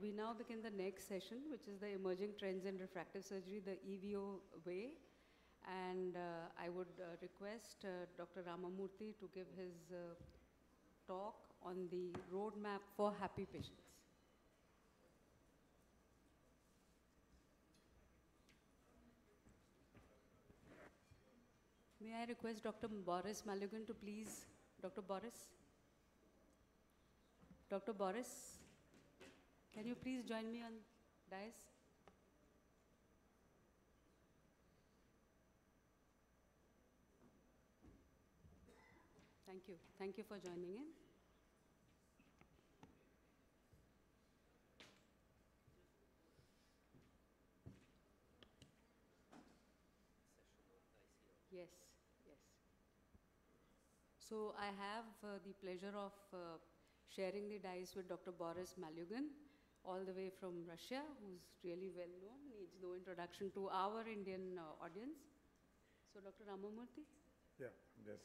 we now begin the next session, which is the Emerging Trends in Refractive Surgery, the EVO way. And I would request Dr. Ramamurthy to give his talk on the roadmap for happy patients. May I request Dr. Boris Malugan to please, Dr. Boris? Dr. Boris, can you please join me on dais? Thank you. Thank you for joining in. Yes, yes. So I have the pleasure of sharing the dais with Dr. Boris Malugan, all the way from Russia, who's really well known, needs no introduction to our Indian audience. So Dr. Ramamurthy? Yeah, just.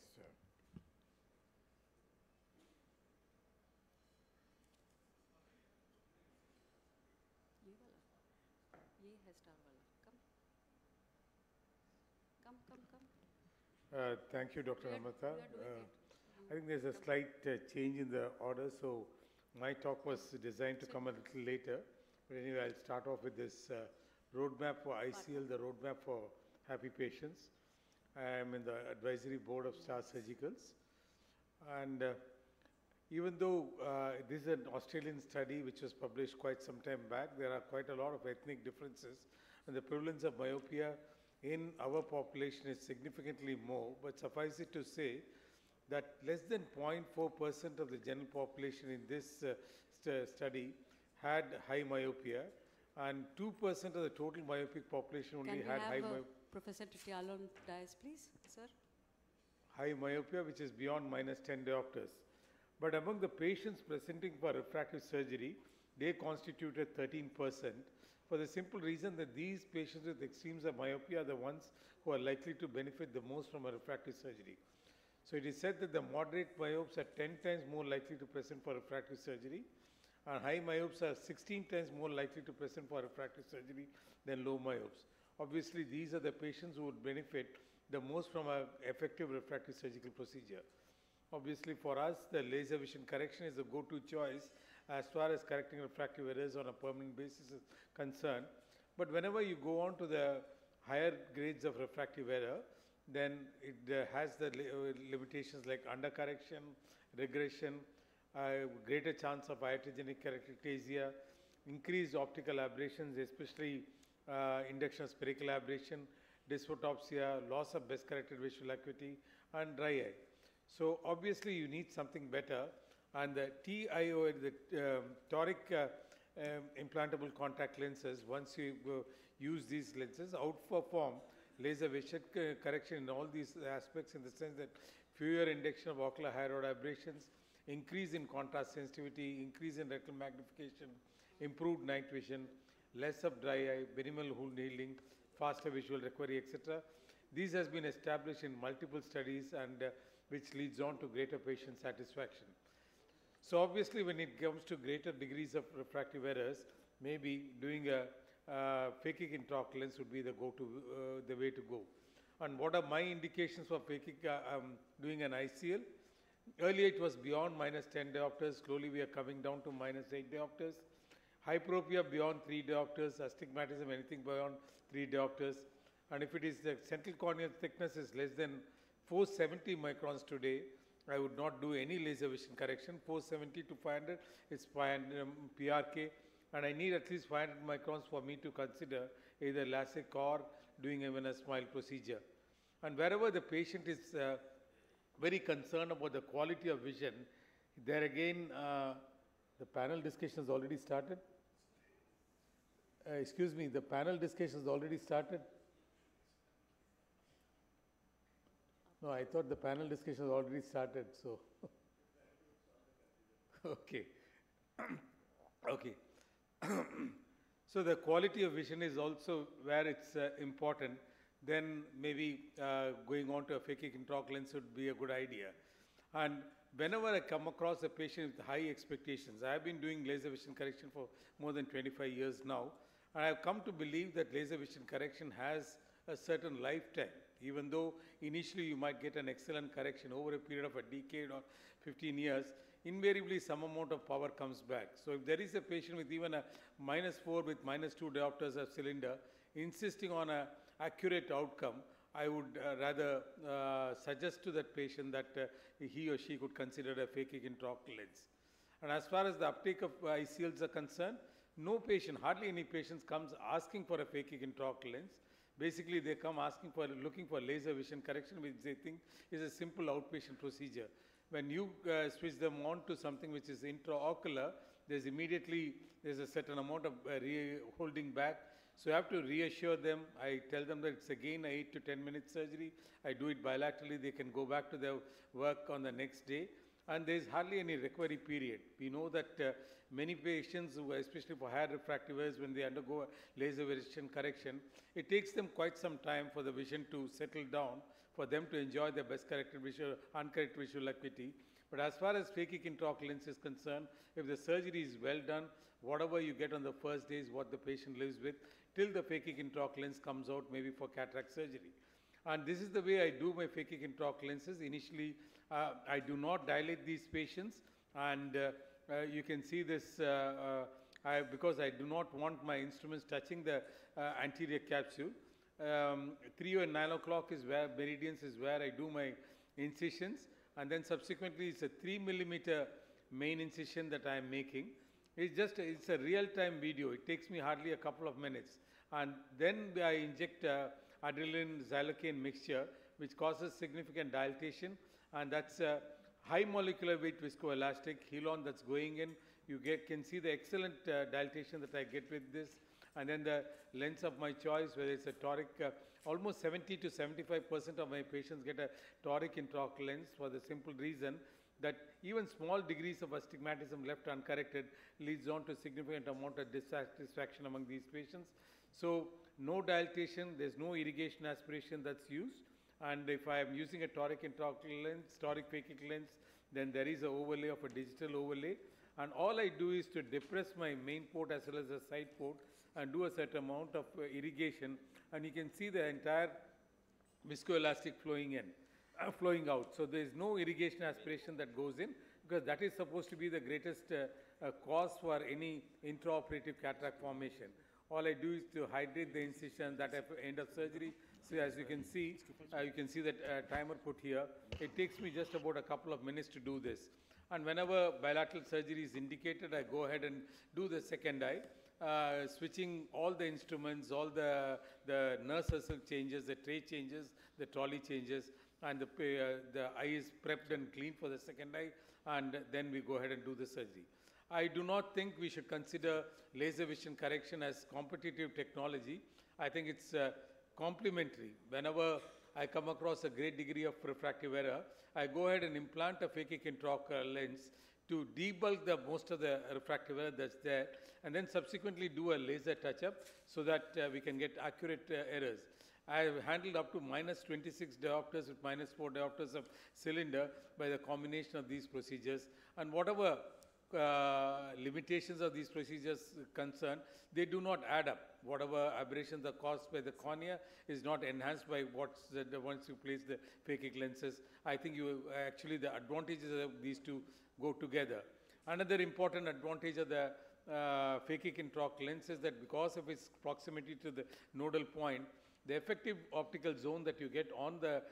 Ye hai star wala. Come. Thank you, Dr. Amrita. I think there's a slight change in the order, so my talk was designed to come a little later. But anyway, I'll start off with this roadmap for ICL, the roadmap for happy patients. I am in the advisory board of STAAR Surgicals. And even though this is an Australian study which was published quite some time back, there are quite a lot of ethnic differences. And the prevalence of myopia in our population is significantly more. But suffice it to say that less than 0.4% of the general population in this study had high myopia, and 2% of the total myopic population only had high myopia. Professor Titial on dais, please, sir. High myopia, which is beyond -10 diopters. But among the patients presenting for refractive surgery, they constituted 13%, for the simple reason that these patients with extremes of myopia are the ones who are likely to benefit the most from a refractive surgery. So it is said that the moderate myopes are 10 times more likely to present for refractive surgery, and high myopes are 16 times more likely to present for refractive surgery than low myopes. Obviously, these are the patients who would benefit the most from an effective refractive surgical procedure. Obviously, for us, the laser vision correction is the go-to choice as far as correcting refractive errors on a permanent basis is concerned. But whenever you go on to the higher grades of refractive error, then it has the limitations like undercorrection, regression, greater chance of iatrogenic keratoplasia, increased optical aberrations, especially induction of spherical aberration, dysphotopsia, loss of best corrected visual acuity, and dry eye. So obviously you need something better, and the TIO, the toric implantable contact lenses, once you use these lenses, outperform laser vision correction in all these aspects, in the sense that fewer induction of ocular high rod aberrations, increase in contrast sensitivity, increase in retinal magnification, improved night vision, less of dry eye, minimal wound healing, faster visual recovery, etc. These has been established in multiple studies, and which leads on to greater patient satisfaction. So obviously, when it comes to greater degrees of refractive errors, maybe doing a phakic intraocular lens would be the the way to go. And what are my indications for phakic doing an ICL? Earlier it was beyond -10 diopters. Slowly we are coming down to -8 diopters. Hyperopia beyond 3 diopters. Astigmatism anything beyond 3 diopters. And if it is the central corneal thickness is less than 470 microns today, I would not do any laser vision correction. 470 to 500 is 500 PRK, and I need at least 500 microns for me to consider either LASIK or doing even a SMILE procedure. And wherever the patient is very concerned about the quality of vision, there again, the panel discussion has already started. Excuse me, the panel discussion has already started. No, I thought the panel discussion has already started, so. Okay. Okay. So the quality of vision is also where it's important. Then maybe going on to a phakic intraocular lens would be a good idea. And whenever I come across a patient with high expectations, I have been doing laser vision correction for more than 25 years now, and I have come to believe that laser vision correction has a certain lifetime. Even though initially you might get an excellent correction over a period of a decade or 15 years, invariably some amount of power comes back. So if there is a patient with even a -4 with -2 diopters of cylinder insisting on an accurate outcome, I would rather suggest to that patient that he or she could consider a phakic intraocular lens. And as far as the uptake of ICLs are concerned, no patient, hardly any patients comes asking for a phakic intraocular lens. Basically, they come looking for laser vision correction, which they think is a simple outpatient procedure. When you switch them on to something which is intraocular, there's a certain amount of holding back. So you have to reassure them. I tell them that it's again a 8 to 10 minute surgery. I do it bilaterally. They can go back to their work on the next day. And there's hardly any recovery period. We know that many patients, especially for higher refractive errors, when they undergo laser vision correction, it takes them quite some time for the vision to settle down, for them to enjoy their best uncorrected visual acuity. But as far as phakic intraocular lens is concerned, if the surgery is well done, whatever you get on the first day is what the patient lives with, till the phakic intraocular lens comes out, maybe for cataract surgery. And this is the way I do my phakic intraocular lenses. Initially, I do not dilate these patients, and you can see this because I do not want my instruments touching the anterior capsule. 3 or 9 o'clock is where meridians is where I do my incisions, and then subsequently it's a 3 millimeter main incision that I am making. It's a real-time video. It takes me hardly a couple of minutes, and then I inject adrenaline xylocaine mixture, which causes significant dilatation, and that's a high molecular weight viscoelastic Helon that's going in. You can see the excellent dilatation that I get with this, and then the lens of my choice, whether it's a toric, almost 70 to 75% of my patients get a toric intraocular lens, for the simple reason that even small degrees of astigmatism left uncorrected leads on to a significant amount of dissatisfaction among these patients. So no dilatation, there's no irrigation aspiration that's used, and if I am using a toric intraocular lens, toric phakic lens, then there is an overlay of a digital overlay, and all I do is to depress my main port as well as the side port and do a certain amount of irrigation, and you can see the entire viscoelastic flowing out. So there is no irrigation aspiration that goes in, because that is supposed to be the greatest cause for any intraoperative cataract formation. All I do is to hydrate the incision that at the end of surgery. So as you can see that timer put here. It takes me just about a couple of minutes to do this. And whenever bilateral surgery is indicated, I go ahead and do the second eye, switching all the instruments, all the nurse vessel changes, the tray changes, the trolley changes, and the eye is prepped and cleaned for the second eye, and then we go ahead and do the surgery. I do not think we should consider laser vision correction as competitive technology. I think it's complementary. Whenever I come across a great degree of refractive error, I go ahead and implant a phakic intraocular lens to debulk most of the refractive error that's there, and then subsequently do a laser touch-up so that we can get accurate errors. I have handled up to -26 diopters with -4 diopters of cylinder by the combination of these procedures, and whatever limitations of these procedures concerned, they do not add up. Whatever aberrations are caused by the cornea is not enhanced by once you place the phakic lenses. I think actually the advantages of these two go together. Another important advantage of the phakic intraocular lens is that because of its proximity to the nodal point, the effective optical zone that you get on the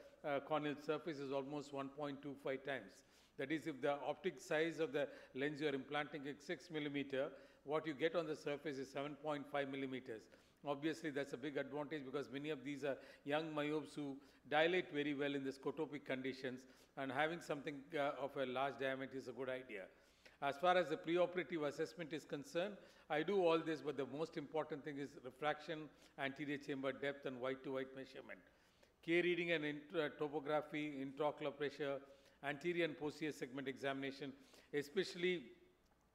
corneal surface is almost 1.25 times. That is, if the optic size of the lens you are implanting is 6 millimeter, what you get on the surface is 7.5 millimeters. Obviously, that's a big advantage because many of these are young myopes who dilate very well in the scotopic conditions, and having something of a large diameter is a good idea. As far as the preoperative assessment is concerned, I do all this, but the most important thing is refraction, anterior chamber depth, and white-to-white measurement. K reading and topography, intraocular pressure, anterior and posterior segment examination, especially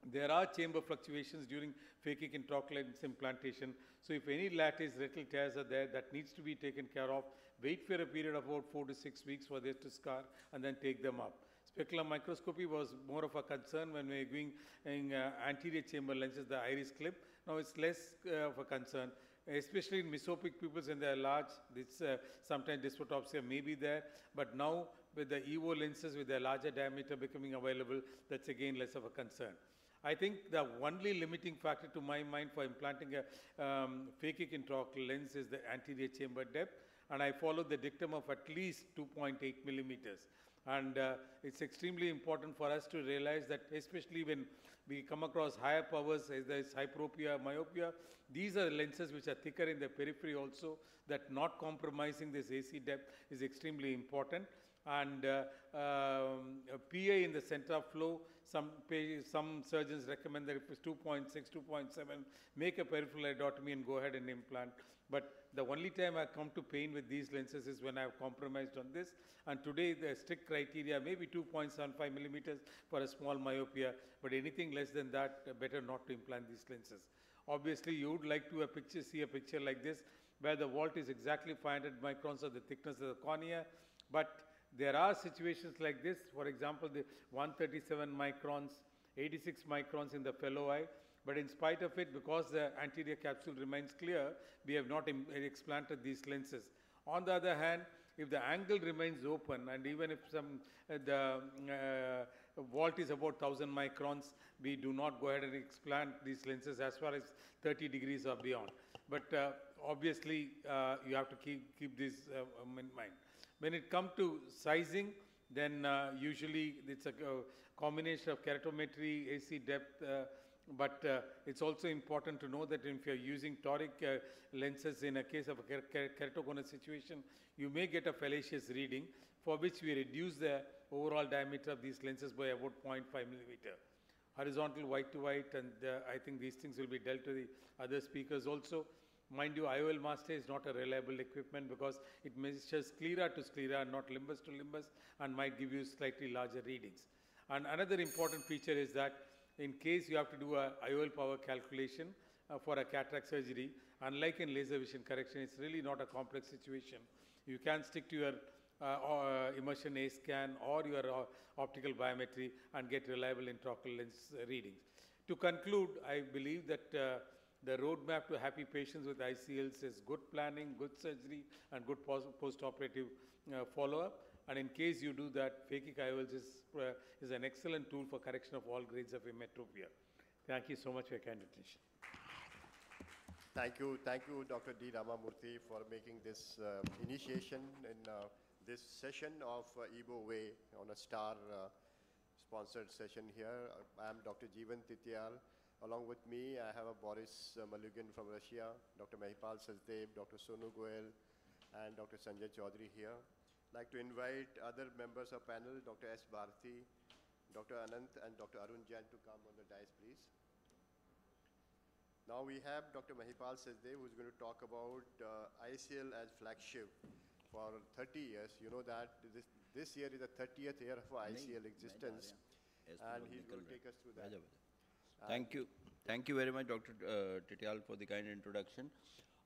there are chamber fluctuations during phakic intraocular lens implantation. So if any lattice retinal tears are there, that needs to be taken care of. Wait for a period of about 4 to 6 weeks for this to scar and then take them up. Specular microscopy was more of a concern when we were doing anterior chamber lenses, the iris clip. Now it's less of a concern, especially in mesopic pupils when they are large. This sometimes dysphotopsia may be there, but now with the EVO lenses with their larger diameter becoming available, that's again less of a concern. I think the only limiting factor to my mind for implanting a phakic intraocular lens is the anterior chamber depth, and I follow the dictum of at least 2.8 millimeters. And it's extremely important for us to realize that, especially when we come across higher powers, as there is hyperopia, myopia, these are lenses which are thicker in the periphery also, that not compromising this AC depth is extremely important. And PA in the center of flow, some surgeons recommend that if it's 2.6, 2.7, make a peripheral iridotomy and go ahead and implant. But the only time I come to pain with these lenses is when I have compromised on this. And today the strict criteria may be 2.75 millimeters for a small myopia, but anything less than that, better not to implant these lenses. Obviously, you would like to see a picture like this, where the vault is exactly 500 microns of the thickness of the cornea, but there are situations like this. For example, the 137 microns, 86 microns in the fellow eye. But in spite of it, because the anterior capsule remains clear, we have not explanted these lenses. On the other hand, if the angle remains open, and even if the vault is about 1000 microns, we do not go ahead and explant these lenses as far as 30 degrees or beyond. But obviously, you have to keep this in mind. When it comes to sizing, then usually it's a combination of keratometry, AC depth, but it's also important to know that if you're using toric lenses in a case of a keratoconus situation, you may get a fallacious reading, for which we reduce the overall diameter of these lenses by about 0.5 millimeter. Horizontal white to white, and I think these things will be dealt to the other speakers also. Mind you, IOL master is not a reliable equipment because it measures sclera to sclera, not limbus to limbus, and might give you slightly larger readings. And another important feature is that in case you have to do a IOL power calculation for a cataract surgery, unlike in laser vision correction, it's really not a complex situation. You can stick to your immersion A scan or your optical biometry and get reliable intraocular lens readings. To conclude, I believe that the roadmap to happy patients with ICLs is good planning, good surgery, and good post-operative follow-up. And in case you do that, phakic IOLs is an excellent tool for correction of all grades of emmetropia. Thank you so much for your kind attention. Thank you, Dr. D. Ramamurthy, for making this initiation in this session of EVO Way on a STAAR sponsored session here. I am Dr. Jeevan Tityal. Along with me, I have Boris Malugan from Russia, Dr. Mahipal Sachdev, Dr. Sonu Goel, and Dr. Sanjay Chaudhary here. I'd like to invite other members of panel, Dr. S. Bharti, Dr. Anant, and Dr. Arun Jain to come on the dais, please. Now we have Dr. Mahipal Sachdev, who's going to talk about ICL as flagship for 30 years. You know that this year is the 30th year of ICL existence, and he's going to take us through that. Thank you. Thank you very much, Dr. Tityal, for the kind introduction.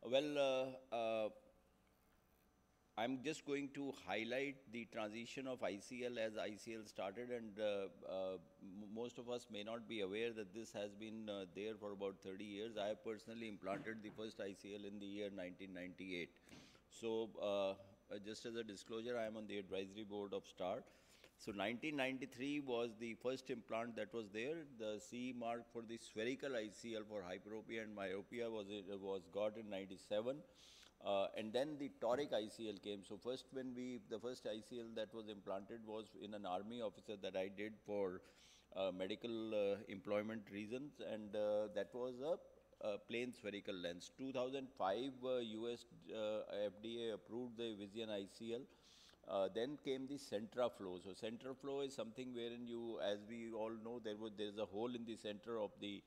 Well, I'm just going to highlight the transition of ICL as ICL started, and most of us may not be aware that this has been there for about 30 years. I have personally implanted the first ICL in the year 1998. So just as a disclosure, I am on the advisory board of STAAR. So 1993 was the first implant that was there. The CE mark for the spherical ICL for hyperopia and myopia was got in 97. And then the toric ICL came. So first the first ICL that was implanted was in an army officer that I did for medical employment reasons, and that was a plain spherical lens. 2005, US FDA approved the Vision ICL. Then came the centra flow. So centra flow is something wherein you, as we all know, there's a hole in the center of the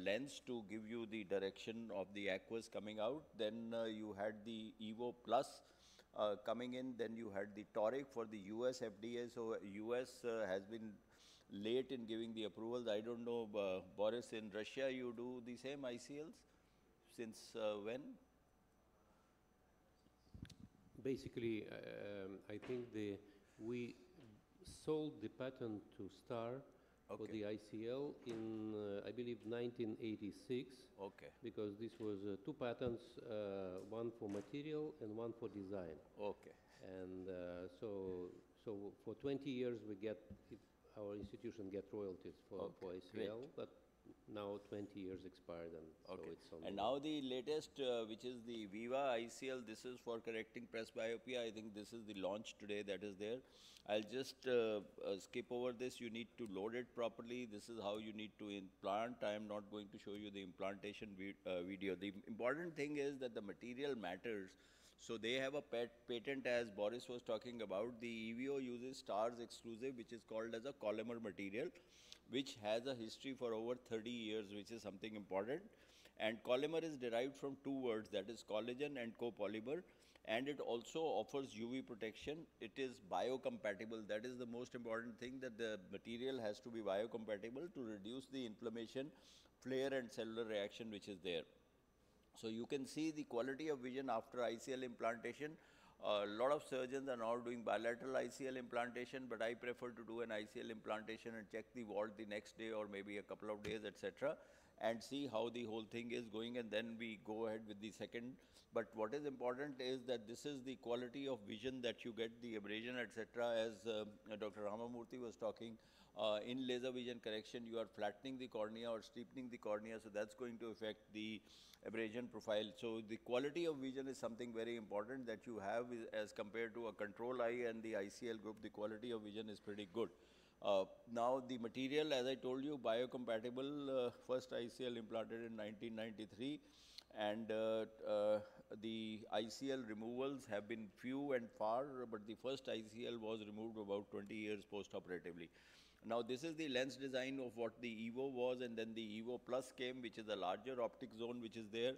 lens to give you the direction of the aqueous coming out. Then you had the EVO Plus coming in. Then you had the toric for the US FDA. So US has been late in giving the approvals. I don't know, Boris, in Russia you do the same ICLs? Since when? Basically, I think we sold the patent to STAAR for the ICL in, I believe, 1986. Okay. Because this was two patents, one for material and one for design. Okay. And so for 20 years our institution get royalties for ICL, but now 20 years expired, and so it's on. And now the latest, which is the Viva ICL, this is for correcting press myopia. I think this is the launch today that is there. I'll just skip over this. You need to load it properly. This is how you need to implant. I am not going to show you the implantation video. The important thing is that the material matters. So they have a patent, as Boris was talking about. The EVO uses STAAR's exclusive, which is called as a polymer material, which has a history for over 30 years, which is something important. And polymer is derived from two words, that is collagen and copolymer. And it also offers UV protection. It is biocompatible. That is the most important thing, that the material has to be biocompatible to reduce the inflammation, flare and cellular reaction which is there. So you can see the quality of vision after ICL implantation. A lot of surgeons are now doing bilateral ICL implantation, but I prefer to do an ICL implantation and check the ward the next day or maybe a couple of days, etc., and see how the whole thing is going, and then we go ahead with the second. But what is important is that this is the quality of vision that you get, the abrasion, etc. As Dr. Ramamurthy was talking, in laser vision correction, you are flattening the cornea or steepening the cornea, so that's going to affect the abrasion profile. So the quality of vision is something very important that you have as compared to a control eye and the ICL group. The quality of vision is pretty good. Now the material, as I told you, biocompatible, first ICL implanted in 1993, and the ICL removals have been few and far, but the first ICL was removed about 20 years post-operatively. Now this is the lens design of what the EVO was, and then the EVO Plus came, which is a larger optic zone which is there,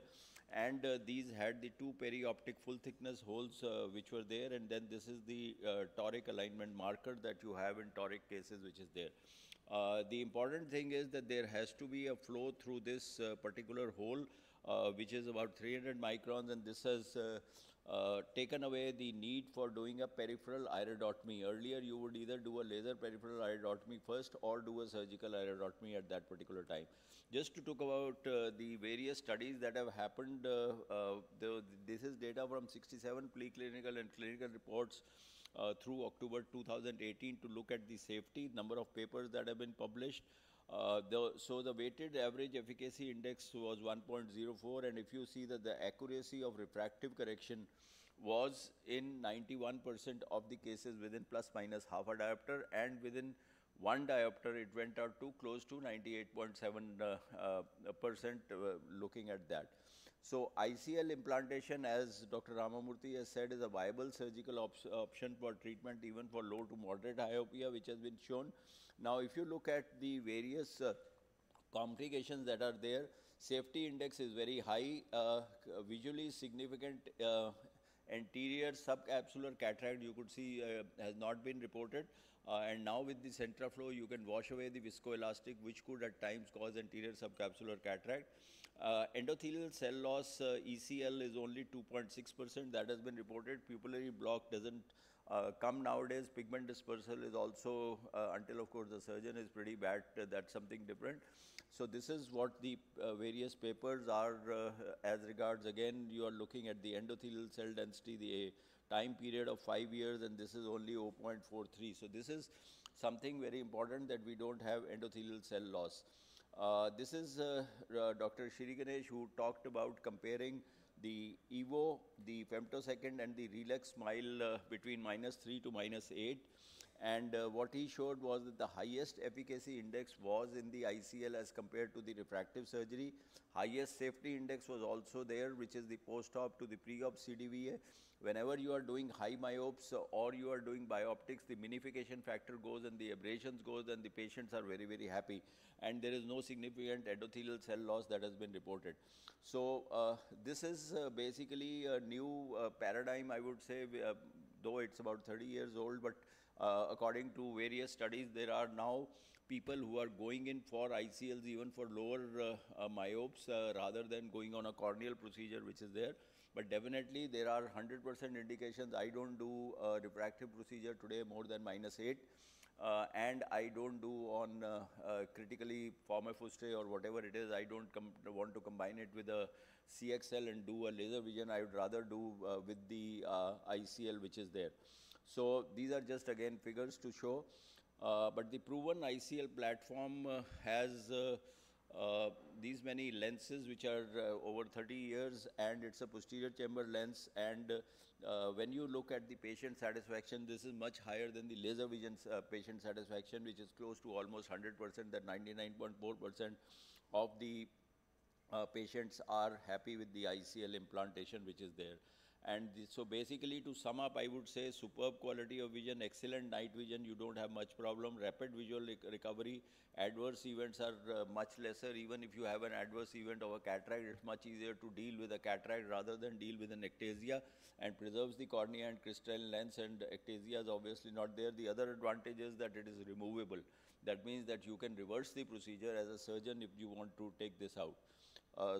and these had the two perioptic full thickness holes which were there, and then this is the toric alignment marker that you have in toric cases which is there. The important thing is that there has to be a flow through this particular hole which is about 300 microns, and this has taken away the need for doing a peripheral iridotomy. Earlier, you would either do a laser peripheral iridotomy first or do a surgical iridotomy at that particular time. Just to talk about the various studies that have happened, this is data from 67 preclinical and clinical reports through October 2018 to look at the safety, number of papers that have been published. So the weighted average efficacy index was 1.04, and if you see that the accuracy of refractive correction was in 91% of the cases within plus minus half a diopter, and within one diopter it went out to close to 98.7% looking at that. So ICL implantation, as Dr. Ramamurthy has said, is a viable surgical option for treatment even for low to moderate myopia, which has been shown. Now, if you look at the various complications that are there, safety index is very high, visually significant anterior subcapsular cataract, you could see, has not been reported. And now with the Centraflow, you can wash away the viscoelastic, which could at times cause anterior subcapsular cataract. Endothelial cell loss, ECL, is only 2.6%. That has been reported. Pupillary block doesn't come nowadays. Pigment dispersal is also, until of course the surgeon is pretty bad, that's something different. So this is what the various papers are as regards. Again, you are looking at the endothelial cell density, the time period of 5 years, and this is only 0.43. So this is something very important, that we don't have endothelial cell loss. This is Dr. Shri Ganesh, who talked about comparing the EVO, the femtosecond, and the Relax Smile between -3 to -8. And what he showed was that the highest efficacy index was in the ICL as compared to the refractive surgery. Highest safety index was also there, which is the post-op to the pre-op CDVA. Whenever you are doing high myopes or you are doing bioptics, the minification factor goes and the abrasions goes, and the patients are very, very happy. And there is no significant endothelial cell loss that has been reported. So this is basically a new paradigm, I would say, though it's about 30 years old, but according to various studies, there are now people who are going in for ICLs even for lower myopes rather than going on a corneal procedure which is there. But definitely there are 100% indications. I don't do a refractive procedure today more than -8. and I don't do on critically formifuste or whatever it is. I don't want to combine it with a CXL and do a laser vision. I would rather do with the ICL which is there. So these are just again figures to show. But the proven ICL platform has these many lenses which are over 30 years, and it's a posterior chamber lens, and when you look at the patient satisfaction, this is much higher than the laser vision patient satisfaction, which is close to almost 100%, that 99.4% of the patients are happy with the ICL implantation which is there. And so basically, to sum up, I would say superb quality of vision, excellent night vision, you don't have much problem, rapid visual recovery, adverse events are much lesser. Even if you have an adverse event of a cataract, it's much easier to deal with a cataract rather than deal with an ectasia, and preserves the cornea and crystalline lens, and ectasia is obviously not there. The other advantage is that it is removable. That means that you can reverse the procedure as a surgeon if you want to take this out.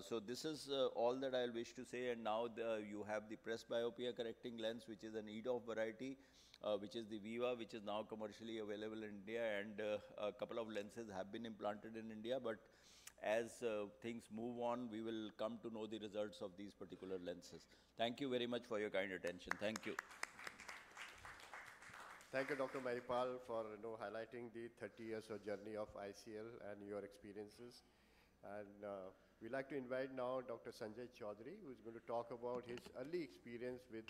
So this is all that I'll wish to say, and now you have the presbyopia correcting lens, which is an EDOF variety, which is the Viva, which is now commercially available in India, and a couple of lenses have been implanted in India, but as things move on, we will come to know the results of these particular lenses. Thank you very much for your kind attention. Thank you. Thank you, Dr. Mahipal, for highlighting the 30 years of journey of ICL and your experiences. And we'd like to invite now Dr. Sanjay Chaudhary, who is going to talk about his early experience with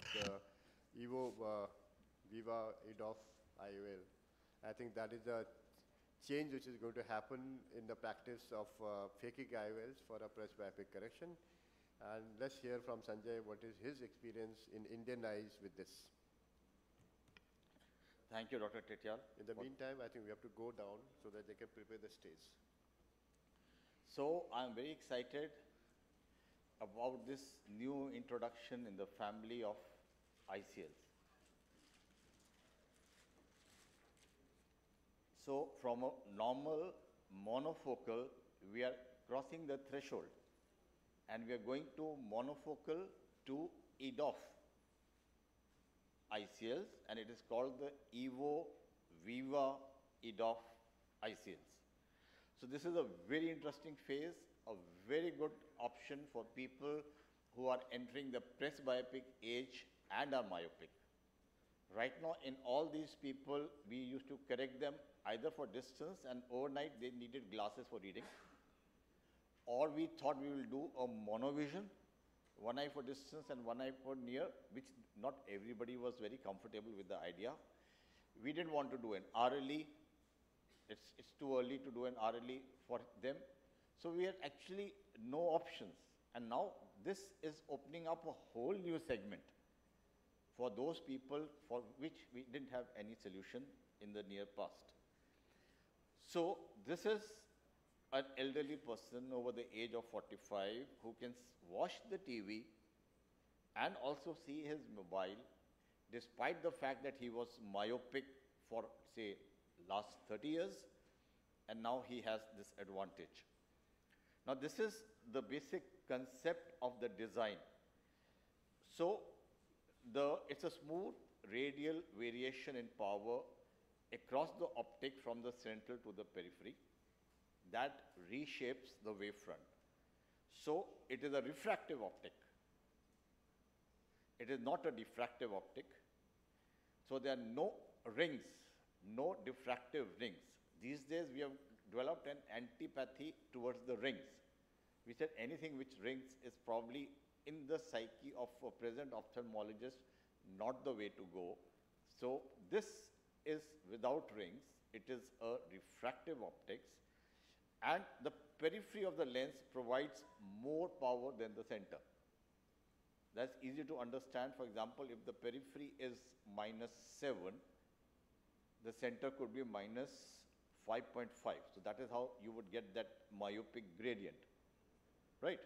EVO Viva EDOF IOL. I think that is a change which is going to happen in the practice of phakic IOLs for a presbyopic correction. And let's hear from Sanjay what is his experience in Indian eyes with this. Thank you, Dr. Tetial. In the meantime, I think we have to go down so that they can prepare the stage. So I'm very excited about this new introduction in the family of ICLs. So from a normal monofocal, we are crossing the threshold, and we are going to monofocal to EDOF ICLs, and it is called the EVO Viva EDOF ICLs. So this is a very interesting phase, a very good option for people who are entering the presbyopic age and are myopic. Right now, in all these people, we used to correct them either for distance, and overnight they needed glasses for reading, or we thought we will do a monovision, one eye for distance and one eye for near, which not everybody was very comfortable with the idea. We didn't want to do an RLE. It's too early to do an RLE for them. So we had actually no options. And now this is opening up a whole new segment for those people for which we didn't have any solution in the near past. So this is an elderly person over the age of 45 who can watch the TV and also see his mobile, despite the fact that he was myopic for, say, last 30 years, and now he has this advantage. Now this is the basic concept of the design. So it's a smooth radial variation in power across the optic from the central to the periphery that reshapes the wavefront. So it is a refractive optic. It is not a diffractive optic. So there are no rings, no diffractive rings. These days we have developed an antipathy towards the rings. We said anything which rings is probably in the psyche of a present ophthalmologist not the way to go. So this is without rings. It is a refractive optics, and the periphery of the lens provides more power than the center. That's easy to understand. For example, if the periphery is -7, the center could be -5.5. So that is how you would get that myopic gradient, right?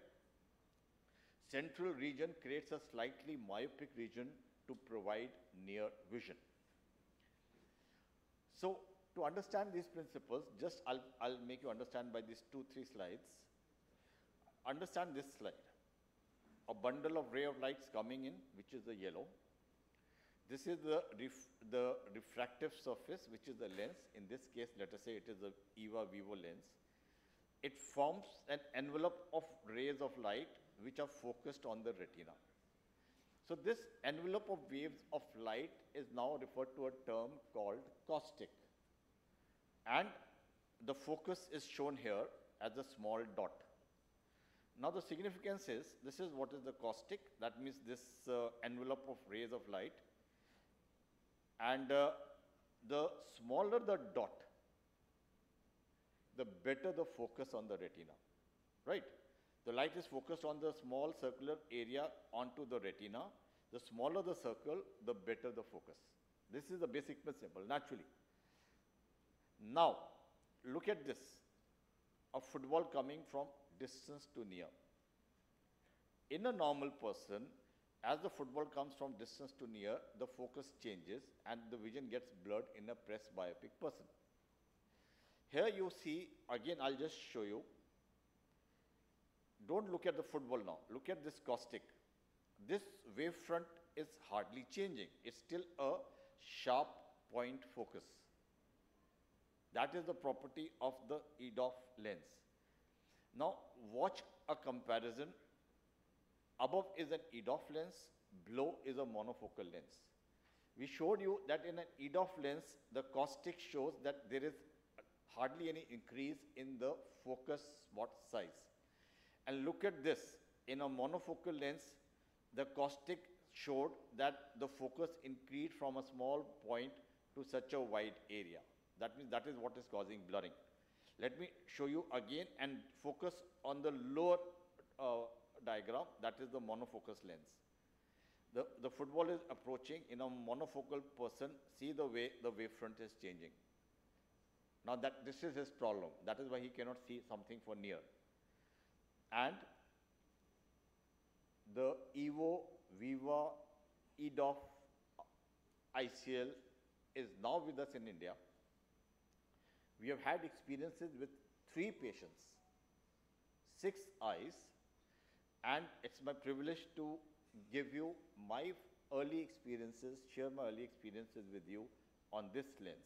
Central region creates a slightly myopic region to provide near vision. So to understand these principles, just I'll make you understand by these 2-3 slides. Understand this slide. A bundle of ray of lights coming in, which is the yellow. This is the refractive surface, which is the lens. In this case, let us say it is a EVA Vivo lens. It forms an envelope of rays of light which are focused on the retina. So this envelope of waves of light is now referred to a term called caustic. And the focus is shown here as a small dot. Now the significance is, this is what is the caustic, that means this envelope of rays of light. And the smaller the dot, the better the focus on the retina, right? The light is focused on the small circular area onto the retina. The smaller the circle, the better the focus. This is the basic principle, naturally. Now, look at this. A football coming from distance to near. In a normal person, as the football comes from distance to near, the focus changes and the vision gets blurred in a presbyopic person. Here you see, again I'll just show you. Don't look at the football now. Look at this caustic. This wavefront is hardly changing. It's still a sharp point focus. That is the property of the EDOF lens. Now watch a comparison. Above is an EDOF lens, below is a monofocal lens. We showed you that in an EDOF lens, the caustic shows that there is hardly any increase in the focus spot size. And look at this, in a monofocal lens, the caustic showed that the focus increased from a small point to such a wide area. That means that is what is causing blurring. Let me show you again and focus on the lower diagram, that is the monofocus lens. The football is approaching in a monofocal person. See the way the wavefront is changing. Now this is his problem. That is why he cannot see something for near. And the EVO, Viva, EDOF, ICL is now with us in India. We have had experiences with 3 patients, 6 eyes, and it's my privilege to give you my early experiences, share my early experiences with you on this lens.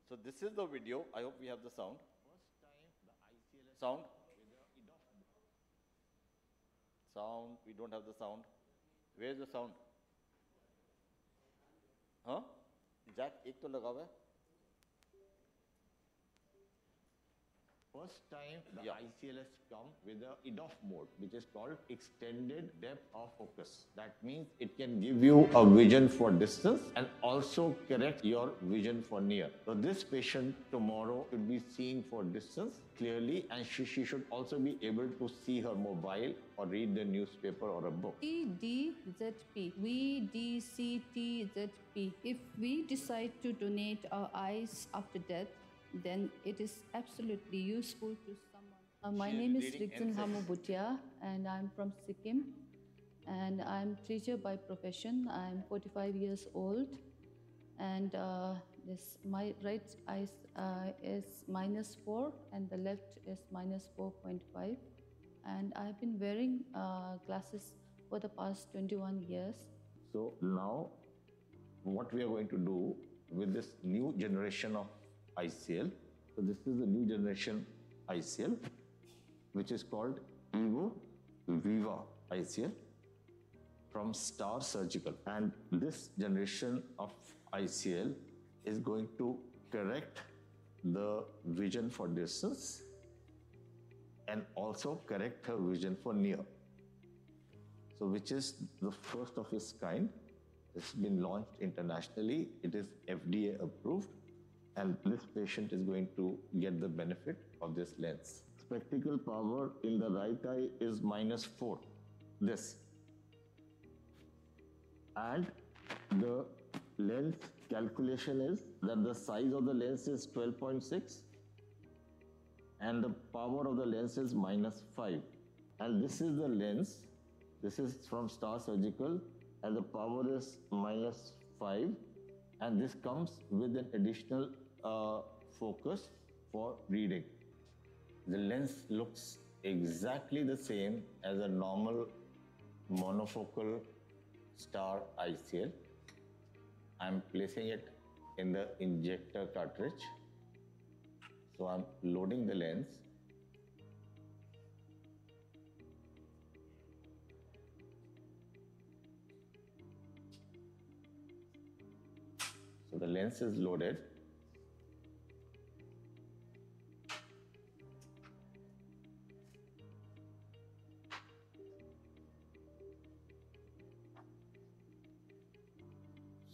So this is the video. I hope we have the sound. Sound? Sound, we don't have the sound. Where is the sound? Huh? Jack, ek to laga hua hai. First time the ICL has come with the EDOF mode, which is called extended depth of focus. That means it can give you a vision for distance and also correct your vision for near. So this patient tomorrow should be seeing for distance clearly, and she should also be able to see her mobile or read the newspaper or a book. VDZP, VDCTZP. If we decide to donate our eyes after death, then it is absolutely useful to someone. My name is Rigzin Hamu Bhutia, and I'm from Sikkim, and I'm teacher by profession. I'm 45 years old, and my right eye is -4 and the left is -4.5, and I've been wearing glasses for the past 21 years. So now what we are going to do with this new generation of ICL. So this is the new generation ICL, which is called EVO Viva ICL from STAAR Surgical. And this generation of ICL is going to correct the vision for distance and also correct her vision for near. So which is the first of its kind. It's been launched internationally. It is FDA approved. And this patient is going to get the benefit of this lens. Spectacle power in the right eye is -4, this. And the lens calculation is that the size of the lens is 12.6 and the power of the lens is -5. And this is the lens. This is from STAAR Surgical and the power is -5, and this comes with an additional focus for reading. The lens looks exactly the same as a normal monofocal STAAR ICL, I'm placing it in the injector cartridge. So I'm loading the lens. So the lens is loaded.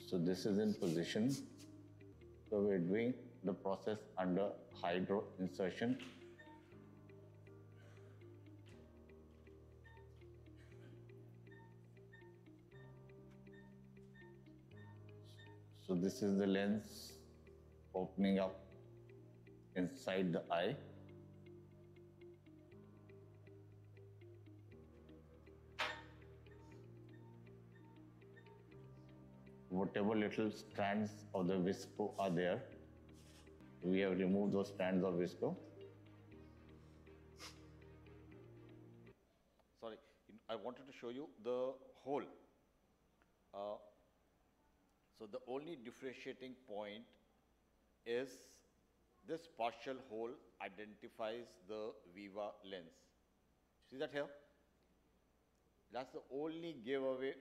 So this is in position. So we're doing the process under hydro insertion. So this is the lens opening up inside the eye. Whatever little strands of the visco are there, we have removed those strands of visco. Sorry, I wanted to show you the hole. So the only differentiating point is this partial hole identifies the Viva lens. See that here? That's the only giveaway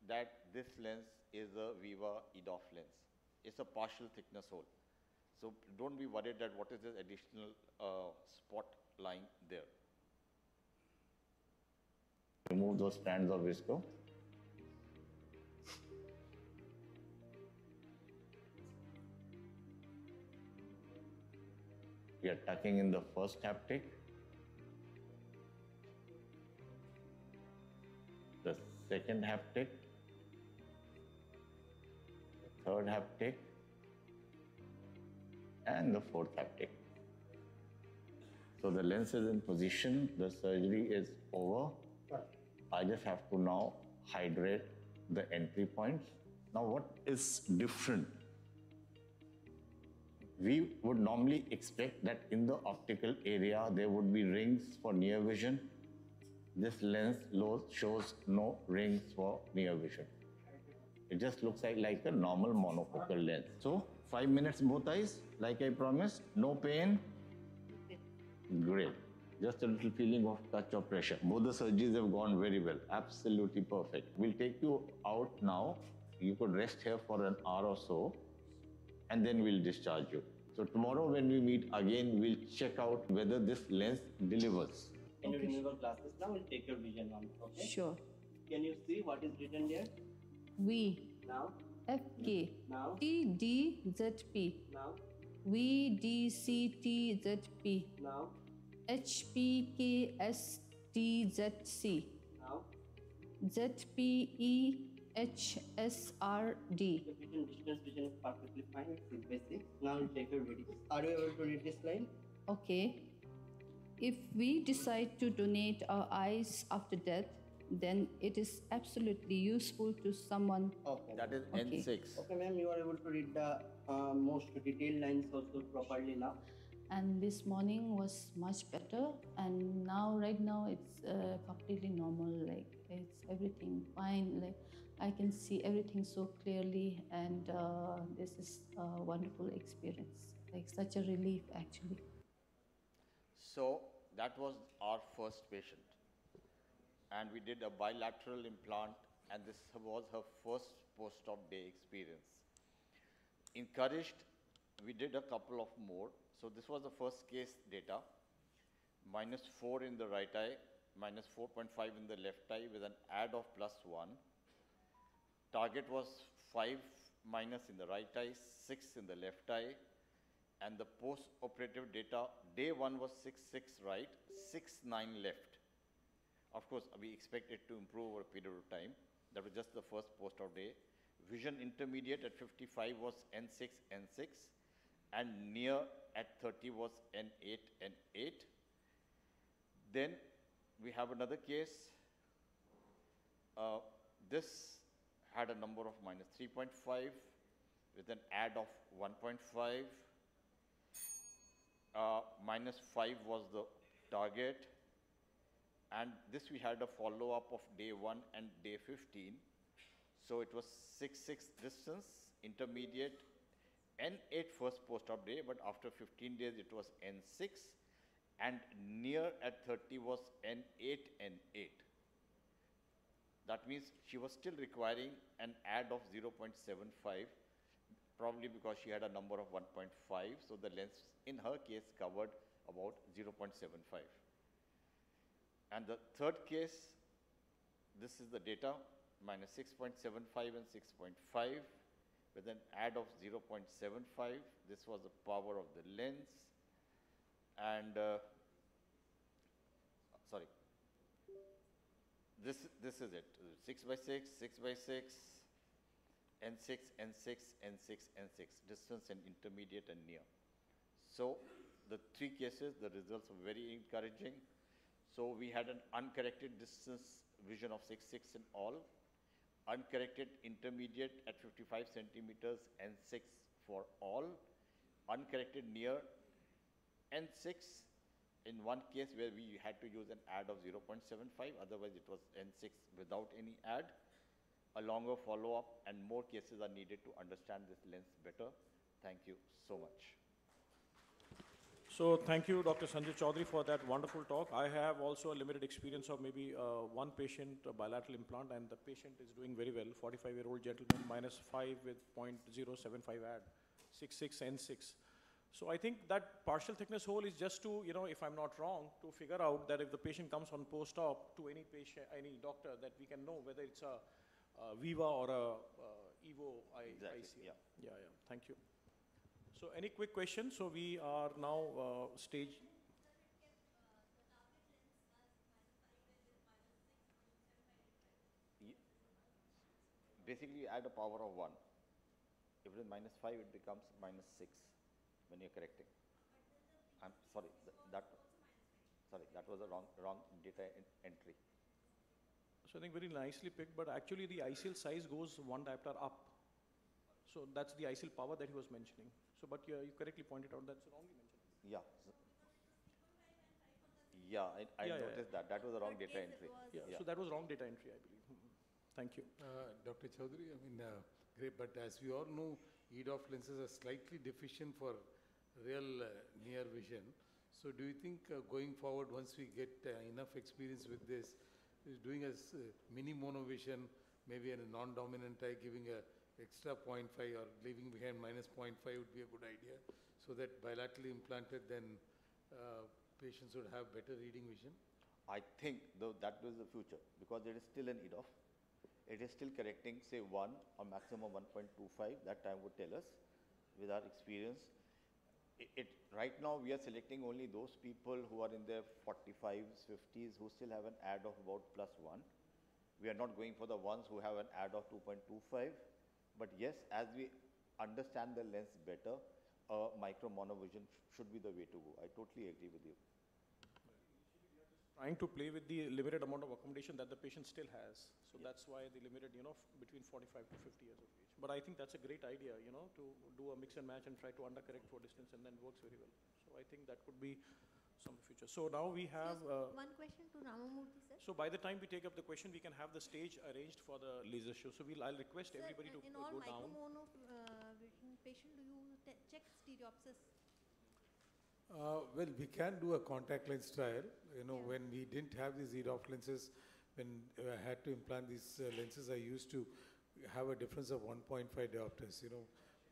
that this lens is a Viva EDOF lens. It's a partial thickness hole. So don't be worried that what is this additional spot lying there. Remove those strands of visco. We are tucking in the first haptic, the second haptic, the third haptic, and the fourth haptic. So the lens is in position, the surgery is over. I just have to now hydrate the entry points. Now what is different? We would normally expect that in the optical area there would be rings for near vision. This lens shows no rings for near vision. It just looks like a normal monofocal lens. So 5 minutes both eyes, like I promised. No pain. Great. Just a little feeling of touch of pressure. Both the surgeries have gone very well. Absolutely perfect. We'll take you out now. You could rest here for an hour or so, and then we'll discharge you. So tomorrow when we meet again, we'll check out whether this lens delivers. Can you remove your glasses now? We'll take your vision on. Okay? Sure. Can you see what is written there? V, Now? FK, Now? TDZP, Now? VDCTZP, Now? HPKSTZC, Now? ZPEHSRD. The vision distance vision is perfectly fine. It's 6/6. Now we'll take your readings. Are you able to read this line? Okay. If we decide to donate our eyes after death, then it is absolutely useful to someone. Okay. That is Okay. N6. Okay, ma'am, you are able to read the most detailed lines also properly now. And this morning was much better, and now right now it's completely normal. Like it's everything fine. Like I can see everything so clearly, and this is a wonderful experience. Like such a relief, actually. So that was our first patient. And we did a bilateral implant, and this was her first post-op day experience. Encouraged, we did a couple of more. So this was the first case data. -4 in the right eye, -4.5 in the left eye with an add of +1. Target was 5 minus in the right eye, 6 in the left eye. And the post-operative data, day 1 was 6.6 right, 6.9 left. Of course, we expect it to improve over a period of time. That was just the first post-op day. Vision intermediate at 55 was N6, N6, and near at 30 was N8, N8. Then we have another case. This had a number of -3.5 with an add of 1.5. -5 was the target. And this we had a follow-up of day 1 and day 15. So it was 6.6 distance intermediate, N8 first post-op day, but after 15 days it was N6, and near at 30 was N8, N8. That means she was still requiring an add of 0.75, probably because she had a number of 1.5, so the lens in her case covered about 0.75. And the third case, this is the data, minus 6.75 and 6.5 with an add of 0.75. This was the power of the lens. And, sorry, this is it, 6 by 6, 6 by 6, N6, N6, N6, N6, distance and intermediate and near. So the three cases, the results were very encouraging. So we had an uncorrected distance vision of 6, 6 in all, uncorrected intermediate at 55 centimeters, N6 for all, uncorrected near, N6 in one case where we had to use an add of 0.75, otherwise it was N6 without any add. A longer follow-up and more cases are needed to understand this lens better. Thank you so much. So thank you, Dr. Sanjay Chaudhary, for that wonderful talk. I have also a limited experience of maybe one patient bilateral implant, and the patient is doing very well, 45-year-old gentleman, -5 with 0.075 add, 6.6 N6. So I think that partial thickness hole is just to, if I'm not wrong, to figure out that if the patient comes on post-op to any patient, any doctor, that we can know whether it's a Viva or a EVO Exactly, IC. Yeah. Thank you. So any quick questions? So we are now stage. Basically, you add a power of 1. If it is -5, it becomes -6 when you're correcting. I'm sorry, that was a wrong data entry. So I think very nicely picked, but actually the ICL size goes one diopter up. So that's the ICL power that he was mentioning. So, but you correctly pointed out that's wrongly mentioned. Yeah. I noticed that. That was a wrong data entry. Yeah, so that was wrong data entry, I believe. Thank you. Dr. Chaudhary, great, but as we all know, EDOF lenses are slightly deficient for real near vision. So do you think going forward, once we get enough experience with this, is doing a mini monovision, maybe in a non-dominant eye, giving a extra 0.5 or leaving behind -0.5 would be a good idea, so that bilaterally implanted, then patients would have better reading vision? I think that was the future, because it is still an EDOF. It is still correcting, say 1 or maximum 1.25, that time would tell us with our experience. Right now we are selecting only those people who are in their 45s, 50s, who still have an add of about +1. We are not going for the ones who have an add of 2.25. But yes, as we understand the lens better, micro monovision should be the way to go. I totally agree with you. Trying to play with the limited amount of accommodation that the patient still has. So that's why the limited, between 45 to 50 years of age. But I think that's a great idea, to do a mix and match and try to undercorrect for distance, and then works very well. So I think that could be some future. So now we have... one question to Ramamurthy, sir. So by the time we take up the question, we can have the stage arranged for the laser show. So I'll request Sir, everybody to in all go down. micromono vision patient, do you check stereopsis? Well, we can do a contact lens trial. When we didn't have these EDOF lenses, when I had to implant these lenses, I used to have a difference of 1.5 diopters,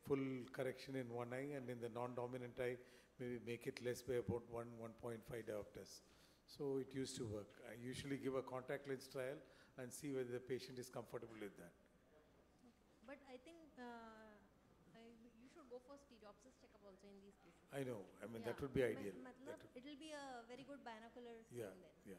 full correction in one eye, and in the non-dominant eye, maybe make it less by about 1.5 diopters. So it used to work. I usually give a contact lens trial and see whether the patient is comfortable with that. Okay. But I think you should go for stereopsis checkup also in these cases. I know. That would be ideal. It will be a very good binocular Yeah, scan then. yeah.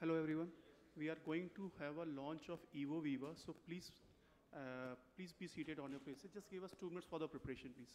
Hello everyone. We are going to have a launch of EVO Viva, so please be seated on your places. Just give us 2 minutes for the preparation, please.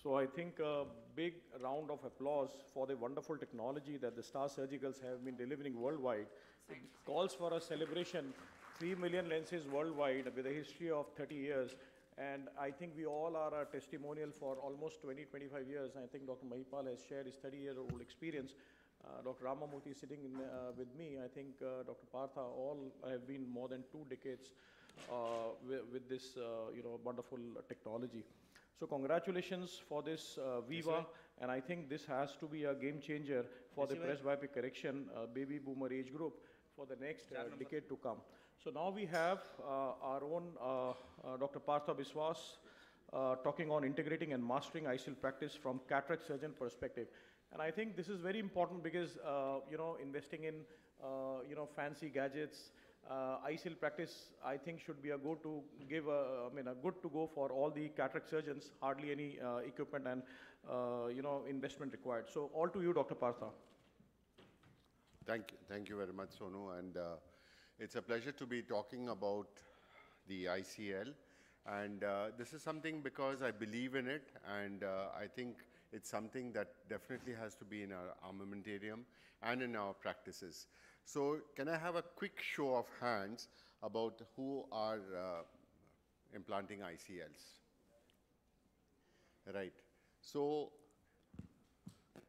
So I think a big round of applause for the wonderful technology that the STAAR Surgicals have been delivering worldwide. It calls for a celebration, 3 million lenses worldwide with a history of 30 years. And I think we all are a testimonial for almost 20, 25 years. I think Dr. Mahipal has shared his 30-year-old experience. Dr. Ramamurthy is sitting with me. I think Dr. Partha, all have been more than 2 decades with this wonderful technology. So congratulations for this Viva, and I think this has to be a game changer for the presbyopic correction baby boomer age group for the next decade to come. So now we have our own Dr. Partha Biswas talking on integrating and mastering ICL practice from cataract surgeon perspective. And I think this is very important because, investing in, fancy gadgets, ICL practice, I think, should be a good to go for all the cataract surgeons, hardly any equipment and, investment required. So all to you, Dr. Partha. Thank you very much, Sonu. And it's a pleasure to be talking about the ICL. And this is something because I believe in it, and I think it's something that definitely has to be in our armamentarium and in our practices. So can I have a quick show of hands about who are implanting ICLs? Right. So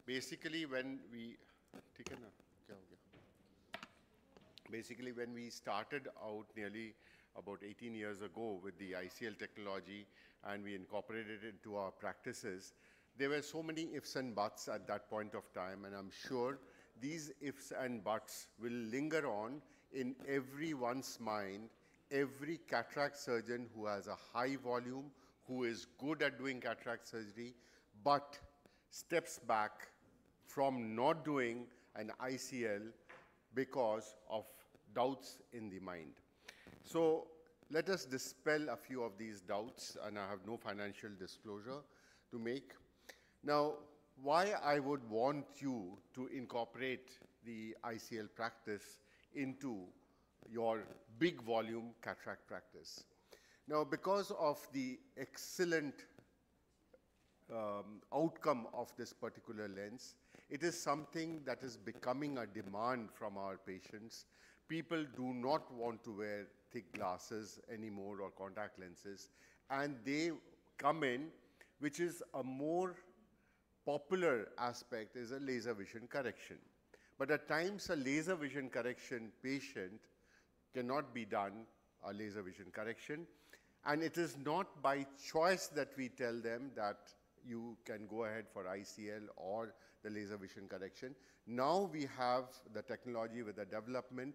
basically when we started out nearly about 18 years ago with the ICL technology and we incorporated it into our practices, there were so many ifs and buts at that point of time, and I'm sure these ifs and buts will linger on in everyone's mind. Every cataract surgeon who has a high volume, who is good at doing cataract surgery, but steps back from not doing an ICL because of doubts in the mind. So let us dispel a few of these doubts, and I have no financial disclosure to make. Now, why I would want you to incorporate the ICL practice into your big volume cataract practice. Now, because of the excellent outcome of this particular lens, it is something that is becoming a demand from our patients. People do not want to wear thick glasses anymore or contact lenses, and they come in, which is a more popular aspect is a laser vision correction. But at times a laser vision correction patient cannot be done, a laser vision correction, and it is not by choice that we tell them that you can go ahead for ICL or the laser vision correction. Now we have the technology with the development,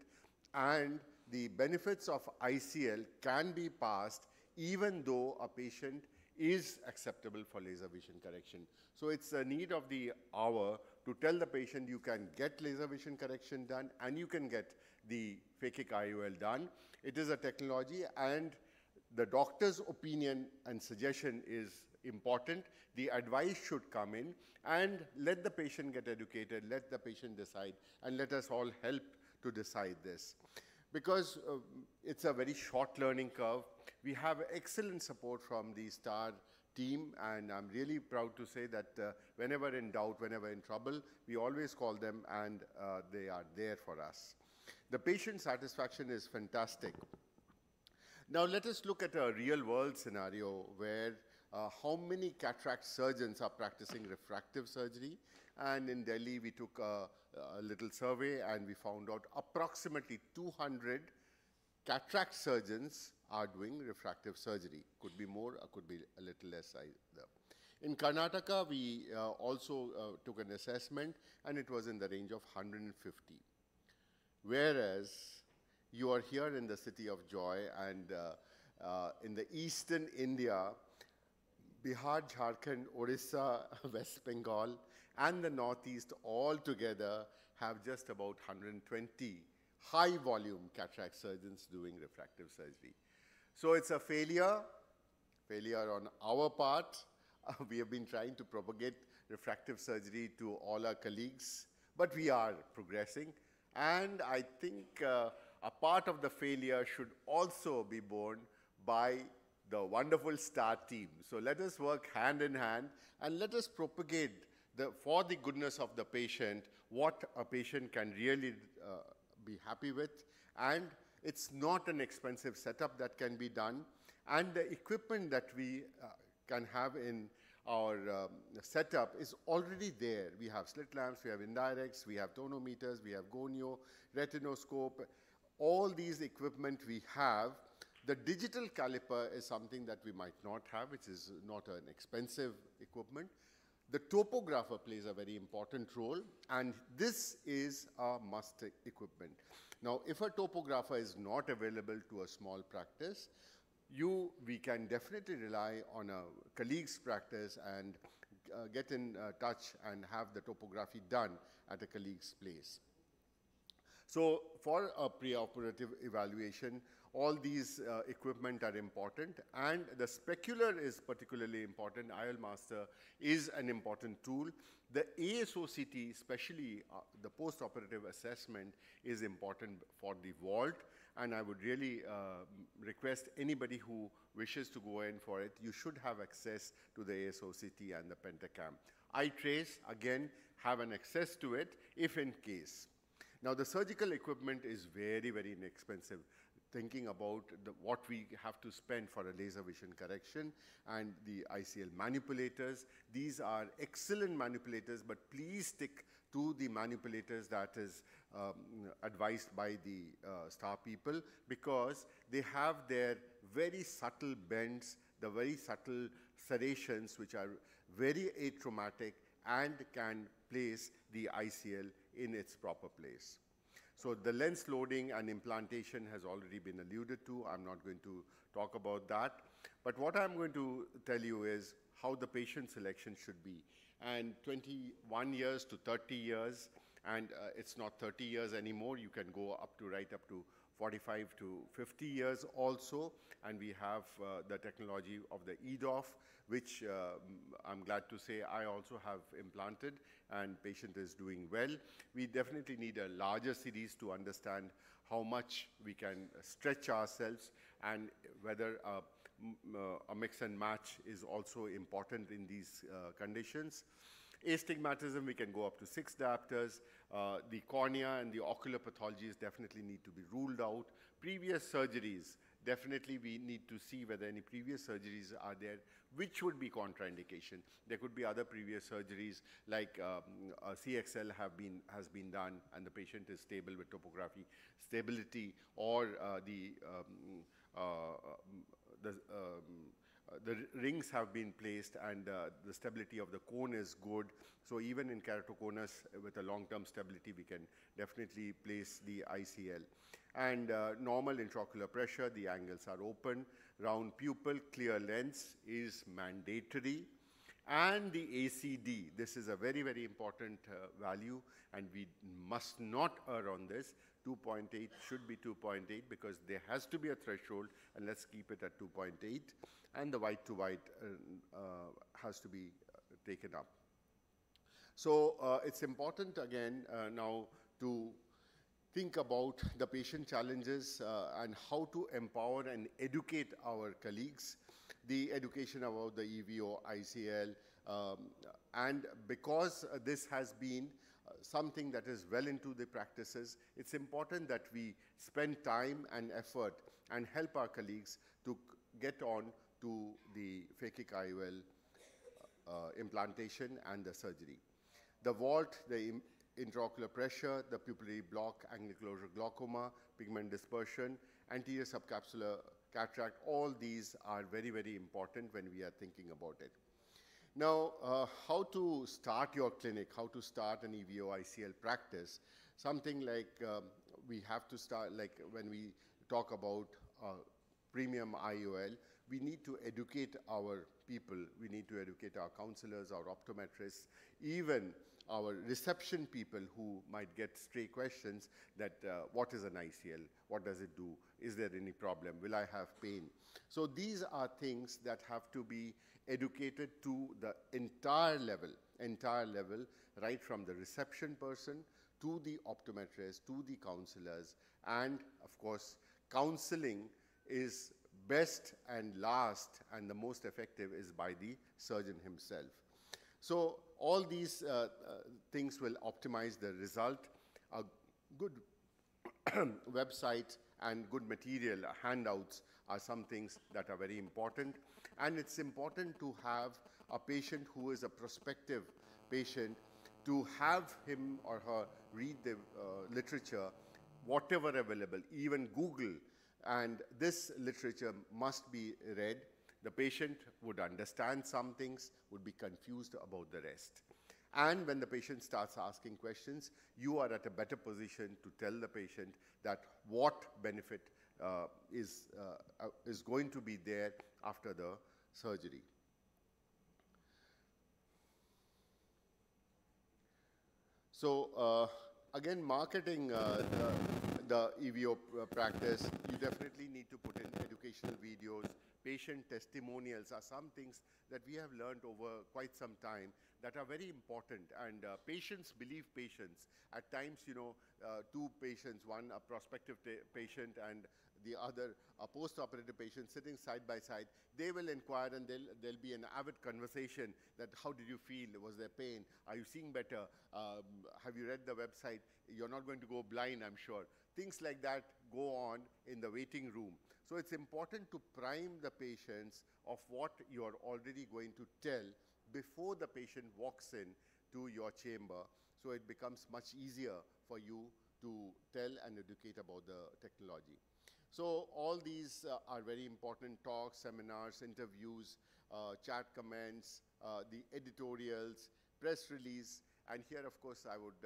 and the benefits of ICL can be passed even though a patient is acceptable for laser vision correction. So it's a need of the hour to tell the patient you can get laser vision correction done and you can get the phakic IOL done. It is a technology, and the doctor's opinion and suggestion is important. The advice should come in, and let the patient get educated, let the patient decide, and let us all help to decide this. Because it's a very short learning curve. We have excellent support from the STAAR team, and I'm really proud to say that whenever in doubt, whenever in trouble, we always call them, and they are there for us. The patient satisfaction is fantastic. Now let us look at a real-world scenario where how many cataract surgeons are practicing refractive surgery. And in Delhi, we took a little survey, and we found out approximately 200 cataract surgeons are doing refractive surgery. Could be more, or could be a little less either. In Karnataka, we also took an assessment, and it was in the range of 150. Whereas you are here in the city of joy, and in the eastern India, Bihar, Jharkhand, Odisha, West Bengal, and the Northeast all together have just about 120 high-volume cataract surgeons doing refractive surgery. So it's a failure on our part. We have been trying to propagate refractive surgery to all our colleagues, but we are progressing. And I think a part of the failure should also be borne by the wonderful STAAR team. So let us work hand in hand and let us propagate for the goodness of the patient what a patient can really be happy with. And it's not an expensive setup that can be done. And the equipment that we can have in our setup is already there. We have slit lamps, we have indirects, we have tonometers, we have gonio, retinoscope. All these equipment we have. The digital caliper is something that we might not have, which is not an expensive equipment. The topographer plays a very important role, and this is a must equipment. Now, if a topographer is not available to a small practice, we can definitely rely on a colleague's practice and get in touch and have the topography done at a colleague's place. So for a preoperative evaluation, all these equipment are important, and the specular is particularly important. IOL Master is an important tool. The ASOCT, especially the post-operative assessment, is important for the vault, and I would really request anybody who wishes to go in for it, you should have access to the ASOCT and the Pentacam. iTrace, again, have an access to it if in case. Now, the surgical equipment is very, very inexpensive. Thinking about what we have to spend for a laser vision correction and the ICL manipulators. These are excellent manipulators, but please stick to the manipulators that is advised by the STAAR people, because they have their very subtle bends, the very subtle serrations, which are very atraumatic and can place the ICL in its proper place. So the lens loading and implantation has already been alluded to. I'm not going to talk about that. But what I'm going to tell you is how the patient selection should be. And 21 years to 30 years, and it's not 30 years anymore. You can go up to right up to 45 to 50 years also. And we have the technology of the EDOF, which I'm glad to say I also have implanted, and patient is doing well. We definitely need a larger series to understand how much we can stretch ourselves, and whether a mix and match is also important in these conditions. Astigmatism, we can go up to 6 diopters. The cornea and the ocular pathologies definitely need to be ruled out. Previous surgeries, definitely we need to see whether any previous surgeries are there, which would be contraindication. There could be other previous surgeries like CXL has been done and the patient is stable with topography stability, or the rings have been placed and the stability of the cone is good. So even in keratoconus with a long-term stability, we can definitely place the ICL. And normal intraocular pressure, the angles are open. Round pupil, clear lens is mandatory. And the ACD, this is a very, very important value, and we must not err on this. 2.8 should be 2.8 because there has to be a threshold, and let's keep it at 2.8. And the white to white has to be taken up. So it's important again now to think about the patient challenges and how to empower and educate our colleagues. The education about the EVO, ICL, and because this has been something that is well into the practices, it's important that we spend time and effort and help our colleagues to get on to the phakic IOL implantation and the surgery. The vault, the intraocular pressure, the pupillary block, angle closure glaucoma, pigment dispersion, anterior subcapsular cataract, all these are very, very important when we are thinking about it. Now, how to start your clinic, how to start an EVO ICL practice, something like we have to start, like when we talk about premium IOL, we need to educate our people, we need to educate our counselors, our optometrists, even our reception people who might get stray questions that what is an ICL, what does it do, is there any problem, will I have pain? So these are things that have to be educated to the entire level, right from the reception person to the optometrist, to the counselors, and of course, counseling is best and last and the most effective is by the surgeon himself. So all these things will optimize the result. A good website and good material, handouts are some things that are very important. And it's important to have a patient who is a prospective patient, to have him or her read the literature, whatever available, even Google, and this literature must be read. The patient would understand some things, would be confused about the rest. And when the patient starts asking questions, you are at a better position to tell the patient that what benefit is going to be there after the surgery. So again, marketing the EVO practice, you definitely need to put in educational videos. Patient testimonials are some things that we have learned over quite some time that are very important. And patients believe patients. At times, you know, two patients, one a prospective patient and the other a post-operative patient sitting side by side, they will inquire and there'll be an avid conversation that how did you feel? Was there pain? Are you seeing better? Have you read the website? You're not going to go blind, I'm sure. Things like that go on in the waiting room. So it's important to prime the patients of what you're already going to tell before the patient walks in to your chamber, so it becomes much easier for you to tell and educate about the technology. So all these are very important talks, seminars, interviews, chat comments, the editorials, press release, and here of course I would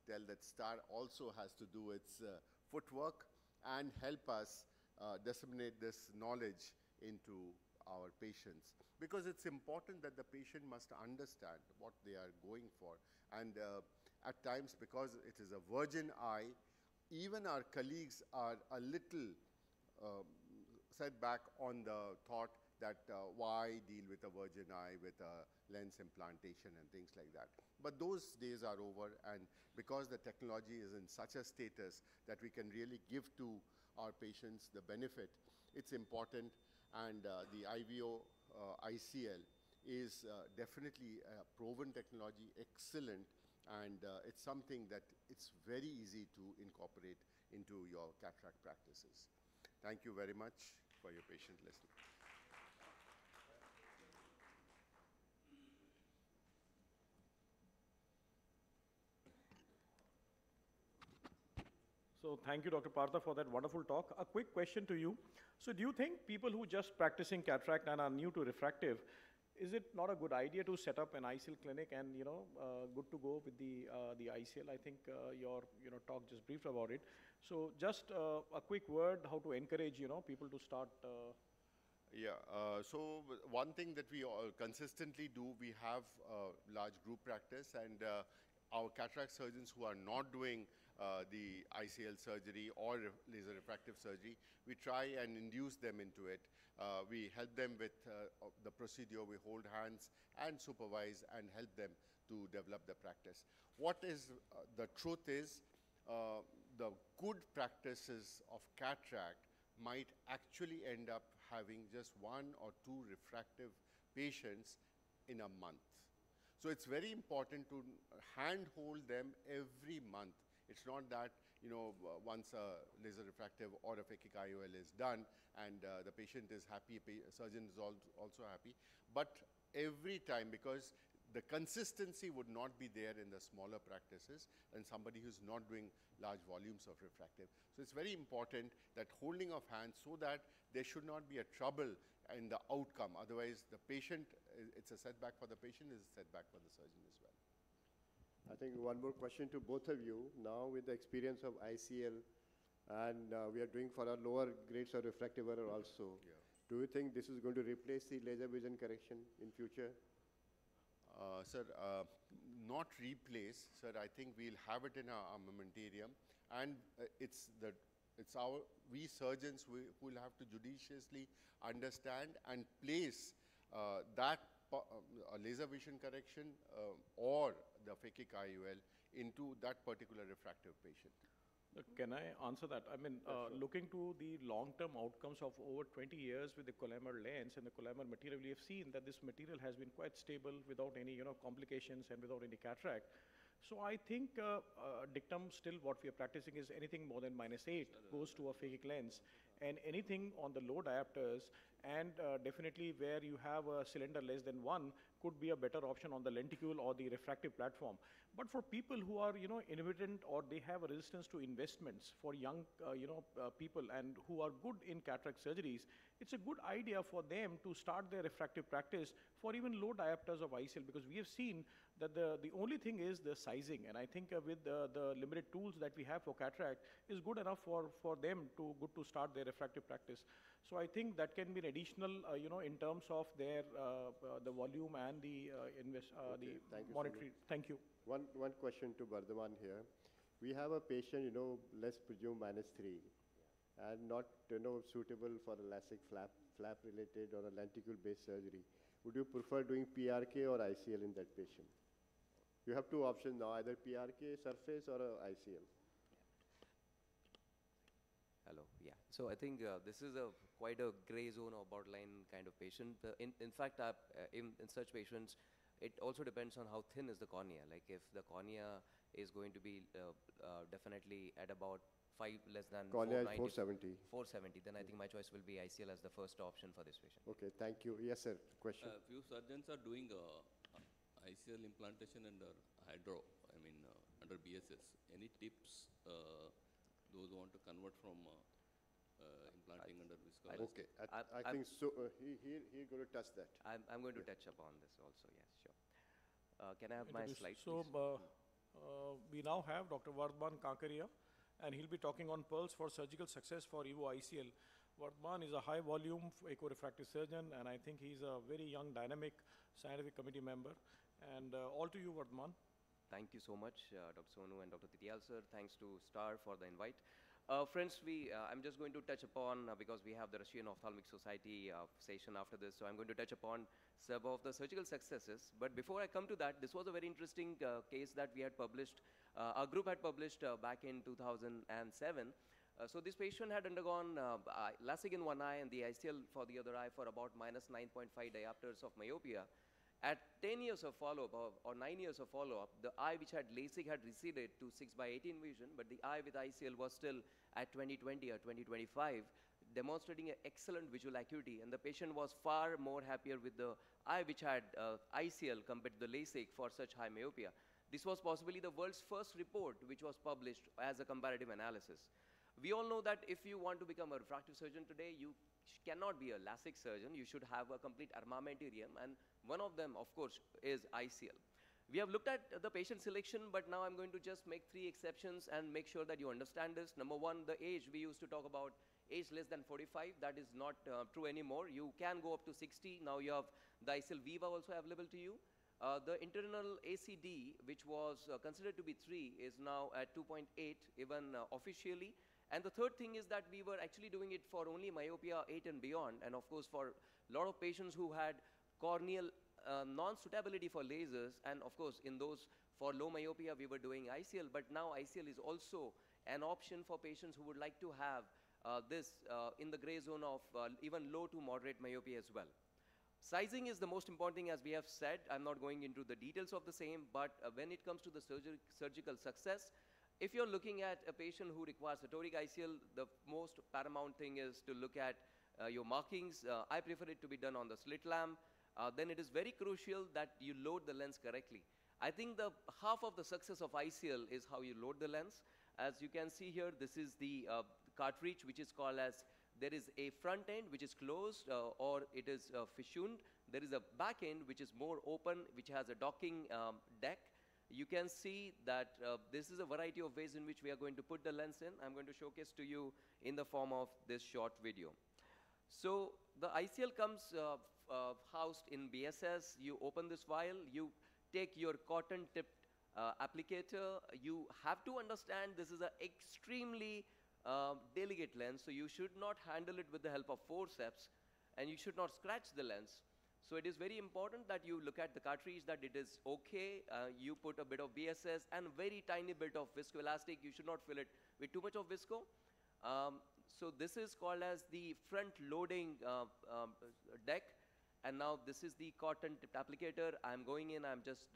tell that STAAR also has to do its footwork and help us disseminate this knowledge into our patients, because it's important that the patient must understand what they are going for. And at times, because it is a virgin eye, even our colleagues are a little set back on the thought that why deal with a virgin eye with a lens implantation and things like that. But those days are over, and because the technology is in such a status that we can really give to our patients the benefit, it's important. And the EVO ICL is definitely a proven technology, excellent, and it's something that it's very easy to incorporate into your cataract practices. Thank you very much for your patient listening. So thank you, Dr. Partha, for that wonderful talk. A quick question to you. So do you think people who just practicing cataract and are new to refractive, is it not a good idea to set up an ICL clinic and, you know, good to go with the ICL? I think your, you know, talk just briefed about it. So just a quick word, how to encourage, you know, people to start. So one thing that we all consistently do, we have large group practice, and our cataract surgeons who are not doing the ICL surgery or laser refractive surgery, we try and induce them into it. We help them with the procedure, we hold hands and supervise and help them to develop the practice. What is the truth is, the good practices of cataract might actually end up having just 1 or 2 refractive patients in a month. So it's very important to handhold them every month. It's not that, you know, once a laser refractive or a phakic IOL is done and the patient is happy, surgeon is also happy, but every time, because the consistency would not be there in the smaller practices and somebody who's not doing large volumes of refractive. So it's very important that holding of hands, so that there should not be a trouble in the outcome. Otherwise, the patient, it's a setback for the patient, it's a setback for the surgeon as well. I think one more question to both of you. Now with the experience of ICL, and we are doing for our lower grades of refractive error also, do you think this is going to replace the laser vision correction in future? Sir, not replace, sir. I think we'll have it in our armamentarium, and we surgeons who will have to judiciously understand and place that laser vision correction or the phakic IOL into that particular refractive patient. Can I answer that? I mean, looking to the long-term outcomes of over 20 years with the Collamer lens and the Collamer material, we have seen that this material has been quite stable without any, complications and without any cataract. So I think dictum still what we are practicing is anything more than -8 goes to a phakic lens, and anything on the low diopters and definitely where you have a cylinder less than 1 could be a better option on the lenticule or the refractive platform. But for people who are, inhibitant or they have a resistance to investments, for young, people and who are good in cataract surgeries, it's a good idea for them to start their refractive practice for even low diopters of ICL, because we have seen that the only thing is the sizing. And I think with the limited tools that we have for cataract is good enough for them to start their refractive practice. So I think that can be an additional, in terms of their the volume and the monetary. Thank you. One question to Bardhaman here. We have a patient, let's presume -3, and not, suitable for a LASIK flap related or a lenticule-based surgery. Would you prefer doing PRK or ICL in that patient? You have two options now, either PRK surface or a ICL. Hello, yeah. So I think this is quite a gray zone or borderline kind of patient. In fact, in such patients, it also depends on how thin is the cornea. Like if the cornea is going to be definitely at about 5 less than cornea is 470. 470, then I think my choice will be ICL as the first option for this patient. Okay, thank you. Yes, sir. Question. Few surgeons are doing ICL implantation under hydro, under BSS. Any tips those who want to convert from implanting under viscoelastic? Okay, I think so. He's going to touch that. I'm going to touch upon this also, yes, sure. Can I have my slide, so, we now have Dr. Vardhan Kankaria, and he'll be talking on pearls for surgical success for EVO ICL. Vardhan is a high volume echo-refractive surgeon, and I think he's a very young, dynamic scientific committee member. And all to you, Vardhan. Thank you so much, Dr. Sonu and Dr. Titial, sir. Thanks to STAAR for the invite. Friends, I'm just going to touch upon, because we have the Russian Ophthalmic Society session after this, so I'm going to touch upon some of the surgical successes. But before I come to that, this was a very interesting case that we had published, our group had published back in 2007. So this patient had undergone LASIK in one eye and the ICL for the other eye for about -9.5 diopters of myopia. At 10 years of follow-up or 9 years of follow-up, the eye which had LASIK had receded to 6/18 vision, but the eye with ICL was still at 20/20 or 20/25, demonstrating an excellent visual acuity, and the patient was far more happier with the eye which had ICL compared to the LASIK for such high myopia. This was possibly the world's first report which was published as a comparative analysis. We all know that if you want to become a refractive surgeon today, you cannot be a LASIK surgeon. You should have a complete armamentarium, and one of them, of course, is ICL. We have looked at the patient selection, but now I'm going to just make 3 exceptions and make sure that you understand this. Number 1, the age. We used to talk about age less than 45. That is not true anymore. You can go up to 60. Now you have the ICL Viva also available to you. The internal ACD, which was considered to be 3, is now at 2.8, even officially. And the third thing is that we were actually doing it for only myopia 8 and beyond, and of course for a lot of patients who had corneal non-suitability for lasers, and of course in those for low myopia we were doing ICL, but now ICL is also an option for patients who would like to have this in the gray zone of even low to moderate myopia as well. Sizing is the most important thing, as we have said. I'm not going into the details of the same, but when it comes to the surgical success, if you're looking at a patient who requires a toric ICL, the most paramount thing is to look at your markings. I prefer it to be done on the slit lamp. Then it is very crucial that you load the lens correctly. I think the half of the success of ICL is how you load the lens. As you can see here, this is the cartridge, which is called as, there is a front end which is closed or it is fissioned. There is a back end which is more open, which has a docking deck. You can see that this is a variety of ways in which we are going to put the lens in. I'm going to showcase to you in the form of this short video. So the ICL comes housed in BSS. You open this vial, you take your cotton tipped applicator. You have to understand this is an extremely delicate lens, so you should not handle it with the help of forceps, and you should not scratch the lens. So it is very important that you look at the cartridge, that it is okay. You put a bit of BSS and very tiny bit of viscoelastic. You should not fill it with too much of visco. So this is called as the front loading deck. And now this is the cotton tip applicator. I'm going in, I'm just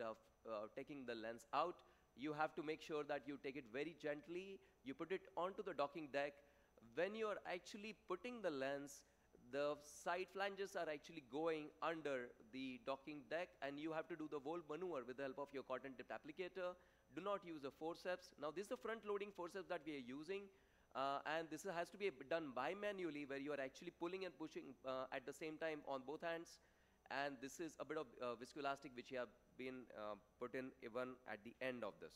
taking the lens out. You have to make sure that you take it very gently. You put it onto the docking deck. When you're actually putting the lens, the side flanges are actually going under the docking deck, and you have to do the whole maneuver with the help of your cotton tipped applicator. Do not use a forceps. Now this is the front loading forceps that we are using, and this has to be done bimanually, where you are actually pulling and pushing at the same time on both hands. And this is a bit of viscoelastic which have been put in even at the end of this.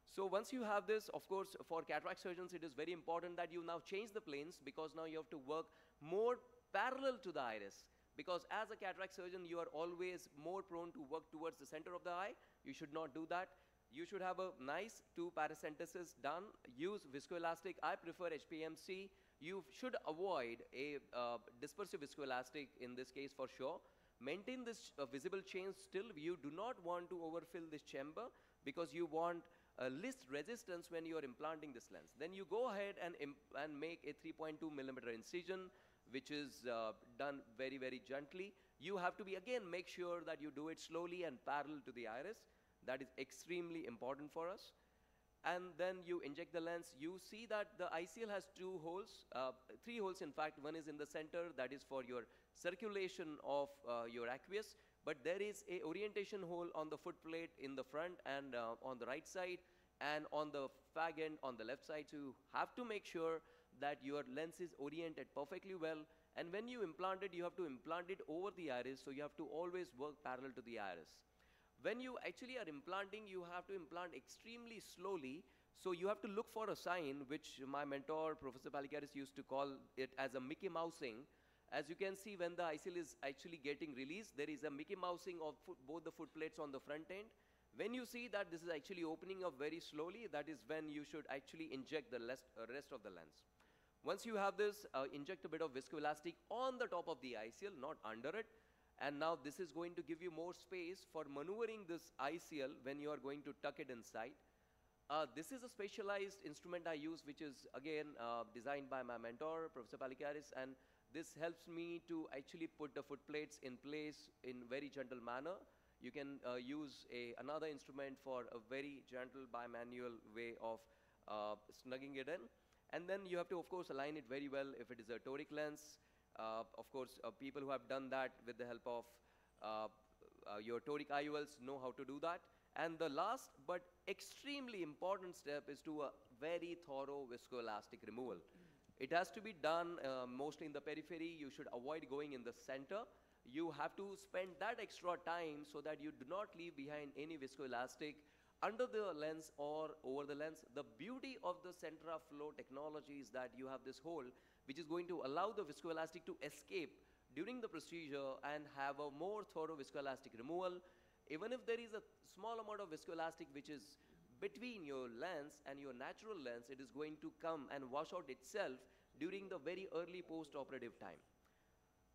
So once you have this, of course, for cataract surgeons, it is very important that you now change the planes, because now you have to work more parallel to the iris. Because as a cataract surgeon, you are always more prone to work towards the center of the eye. You should not do that. You should have a nice 2 paracentesis done. Use viscoelastic. I prefer HPMC. You should avoid a dispersive viscoelastic in this case for sure. Maintain this visible change still. You do not want to overfill this chamber, because you want least resistance when you are implanting this lens. Then you go ahead and make a 3.2 millimeter incision, which is done very, very gently. You have to make sure that you do it slowly and parallel to the iris. That is extremely important for us. And then you inject the lens. You see that the ICL has 2 holes, 3 holes in fact. One is in the center, that is for your circulation of your aqueous. But there is a orientation hole on the foot plate in the front and on the right side, and on the fag end on the left side. So you have to make sure that your lens is oriented perfectly well. And when you implant it, you have to implant it over the iris, so you have to always work parallel to the iris. When you actually are implanting, you have to implant extremely slowly, so you have to look for a sign, which my mentor, Professor Palikaris, used to call it as a Mickey Mousing. As you can see, when the ICL is actually getting released, there is a Mickey Mousing of both the foot plates on the front end. When you see that this is actually opening up very slowly, that is when you should actually inject the rest of the lens. Once you have this, inject a bit of viscoelastic on the top of the ICL, not under it. And now this is going to give you more space for maneuvering this ICL when you are going to tuck it inside. This is a specialized instrument I use, which is again designed by my mentor, Professor Palikaris, and this helps me to actually put the foot plates in place in very gentle manner. You can use another instrument for a very gentle bimanual way of snugging it in. And then you have to, of course, align it very well if it is a toric lens. Of course, people who have done that with the help of your toric IOLs know how to do that. And the last but extremely important step is to a very thorough viscoelastic removal. It has to be done mostly in the periphery. You should avoid going in the center. You have to spend that extra time so that you do not leave behind any viscoelastic under the lens or over the lens. The beauty of the Centra Flow technology is that you have this hole which is going to allow the viscoelastic to escape during the procedure and have a more thorough viscoelastic removal. Even if there is a small amount of viscoelastic which is between your lens and your natural lens, it is going to come and wash out itself during the very early post-operative time.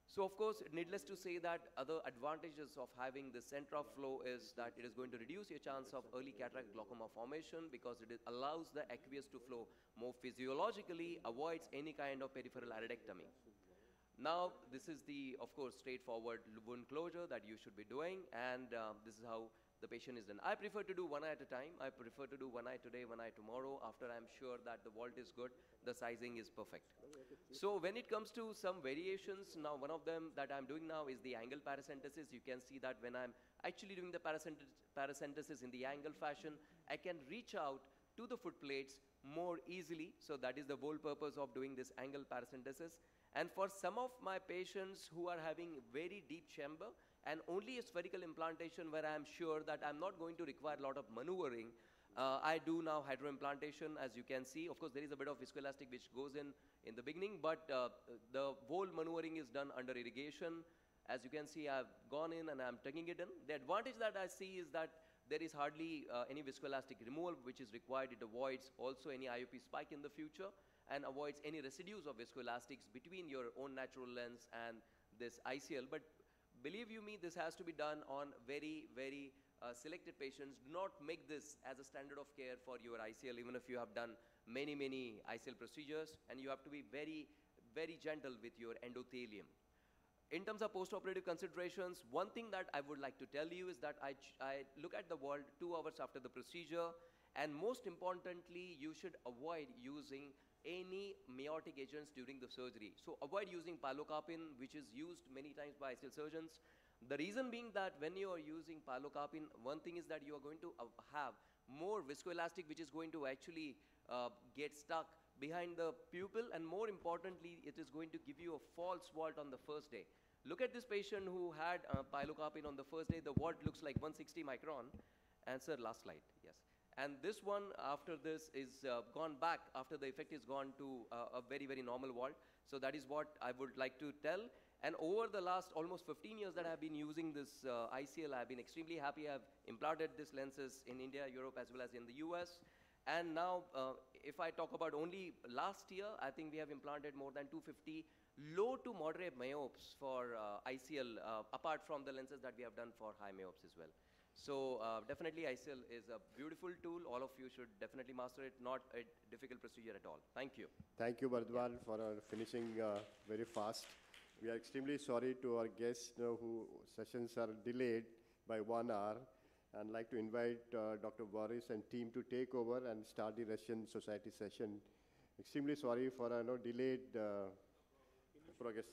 So of course, needless to say that other advantages of having the Centra Flow is that it is going to reduce your chance of early cataract glaucoma formation, because it allows the aqueous to flow more physiologically, avoids any kind of peripheral iridectomy. Now, this is the, of course, straightforward wound closure that you should be doing, and this is how the patient is done. I prefer to do one eye at a time. I prefer to do one eye today, one eye tomorrow, after I'm sure that the vault is good, the sizing is perfect. So when it comes to some variations, now one of them that I'm doing now is the angle paracentesis. You can see that when I'm actually doing the paracentesis in the angle fashion, I can reach out to the foot plates more easily. So that is the whole purpose of doing this angle paracentesis. And for some of my patients who are having very deep chamber and only a spherical implantation where I'm sure that I'm not going to require a lot of maneuvering, I do now hydroimplantation, as you can see. Of course, there is a bit of viscoelastic which goes in the beginning, but the whole maneuvering is done under irrigation. As you can see, I've gone in and I'm tucking it in. The advantage that I see is that there is hardly any viscoelastic removal which is required. It avoids also any IOP spike in the future and avoids any residues of viscoelastics between your own natural lens and this ICL. But believe you me, this has to be done on very, very selected patients. Do not make this as a standard of care for your ICL, even if you have done many, many ICL procedures, and you have to be very, very gentle with your endothelium. In terms of post-operative considerations, one thing that I would like to tell you is that I look at the world 2 hours after the procedure, and most importantly, you should avoid using any meiotic agents during the surgery. So avoid using pilocarpine, which is used many times by ICL surgeons. The reason being that when you are using pilocarpine, one thing is that you are going to have more viscoelastic, which is going to actually get stuck behind the pupil, and more importantly, it is going to give you a false vault on the first day. Look at this patient who had pilocarpine on the first day. The vault looks like 160 micron. And sir, last slide, yes. And this one, after this, is gone back after the effect is gone to a very, very normal vault. So that is what I would like to tell. And over the last almost 15 years that I've been using this ICL, I've been extremely happy. I've implanted these lenses in India, Europe, as well as in the US. And now, if I talk about only last year, I think we have implanted more than 250 low to moderate myopes for ICL, apart from the lenses that we have done for high myopes as well. So definitely ICL is a beautiful tool. All of you should definitely master it, not a difficult procedure at all. Thank you. Thank you, Bardwan, for finishing very fast. We are extremely sorry to our guests who sessions are delayed by 1 hour. And like to invite Dr. Boris and team to take over and start the Russian Society session. Extremely sorry for delayed progress.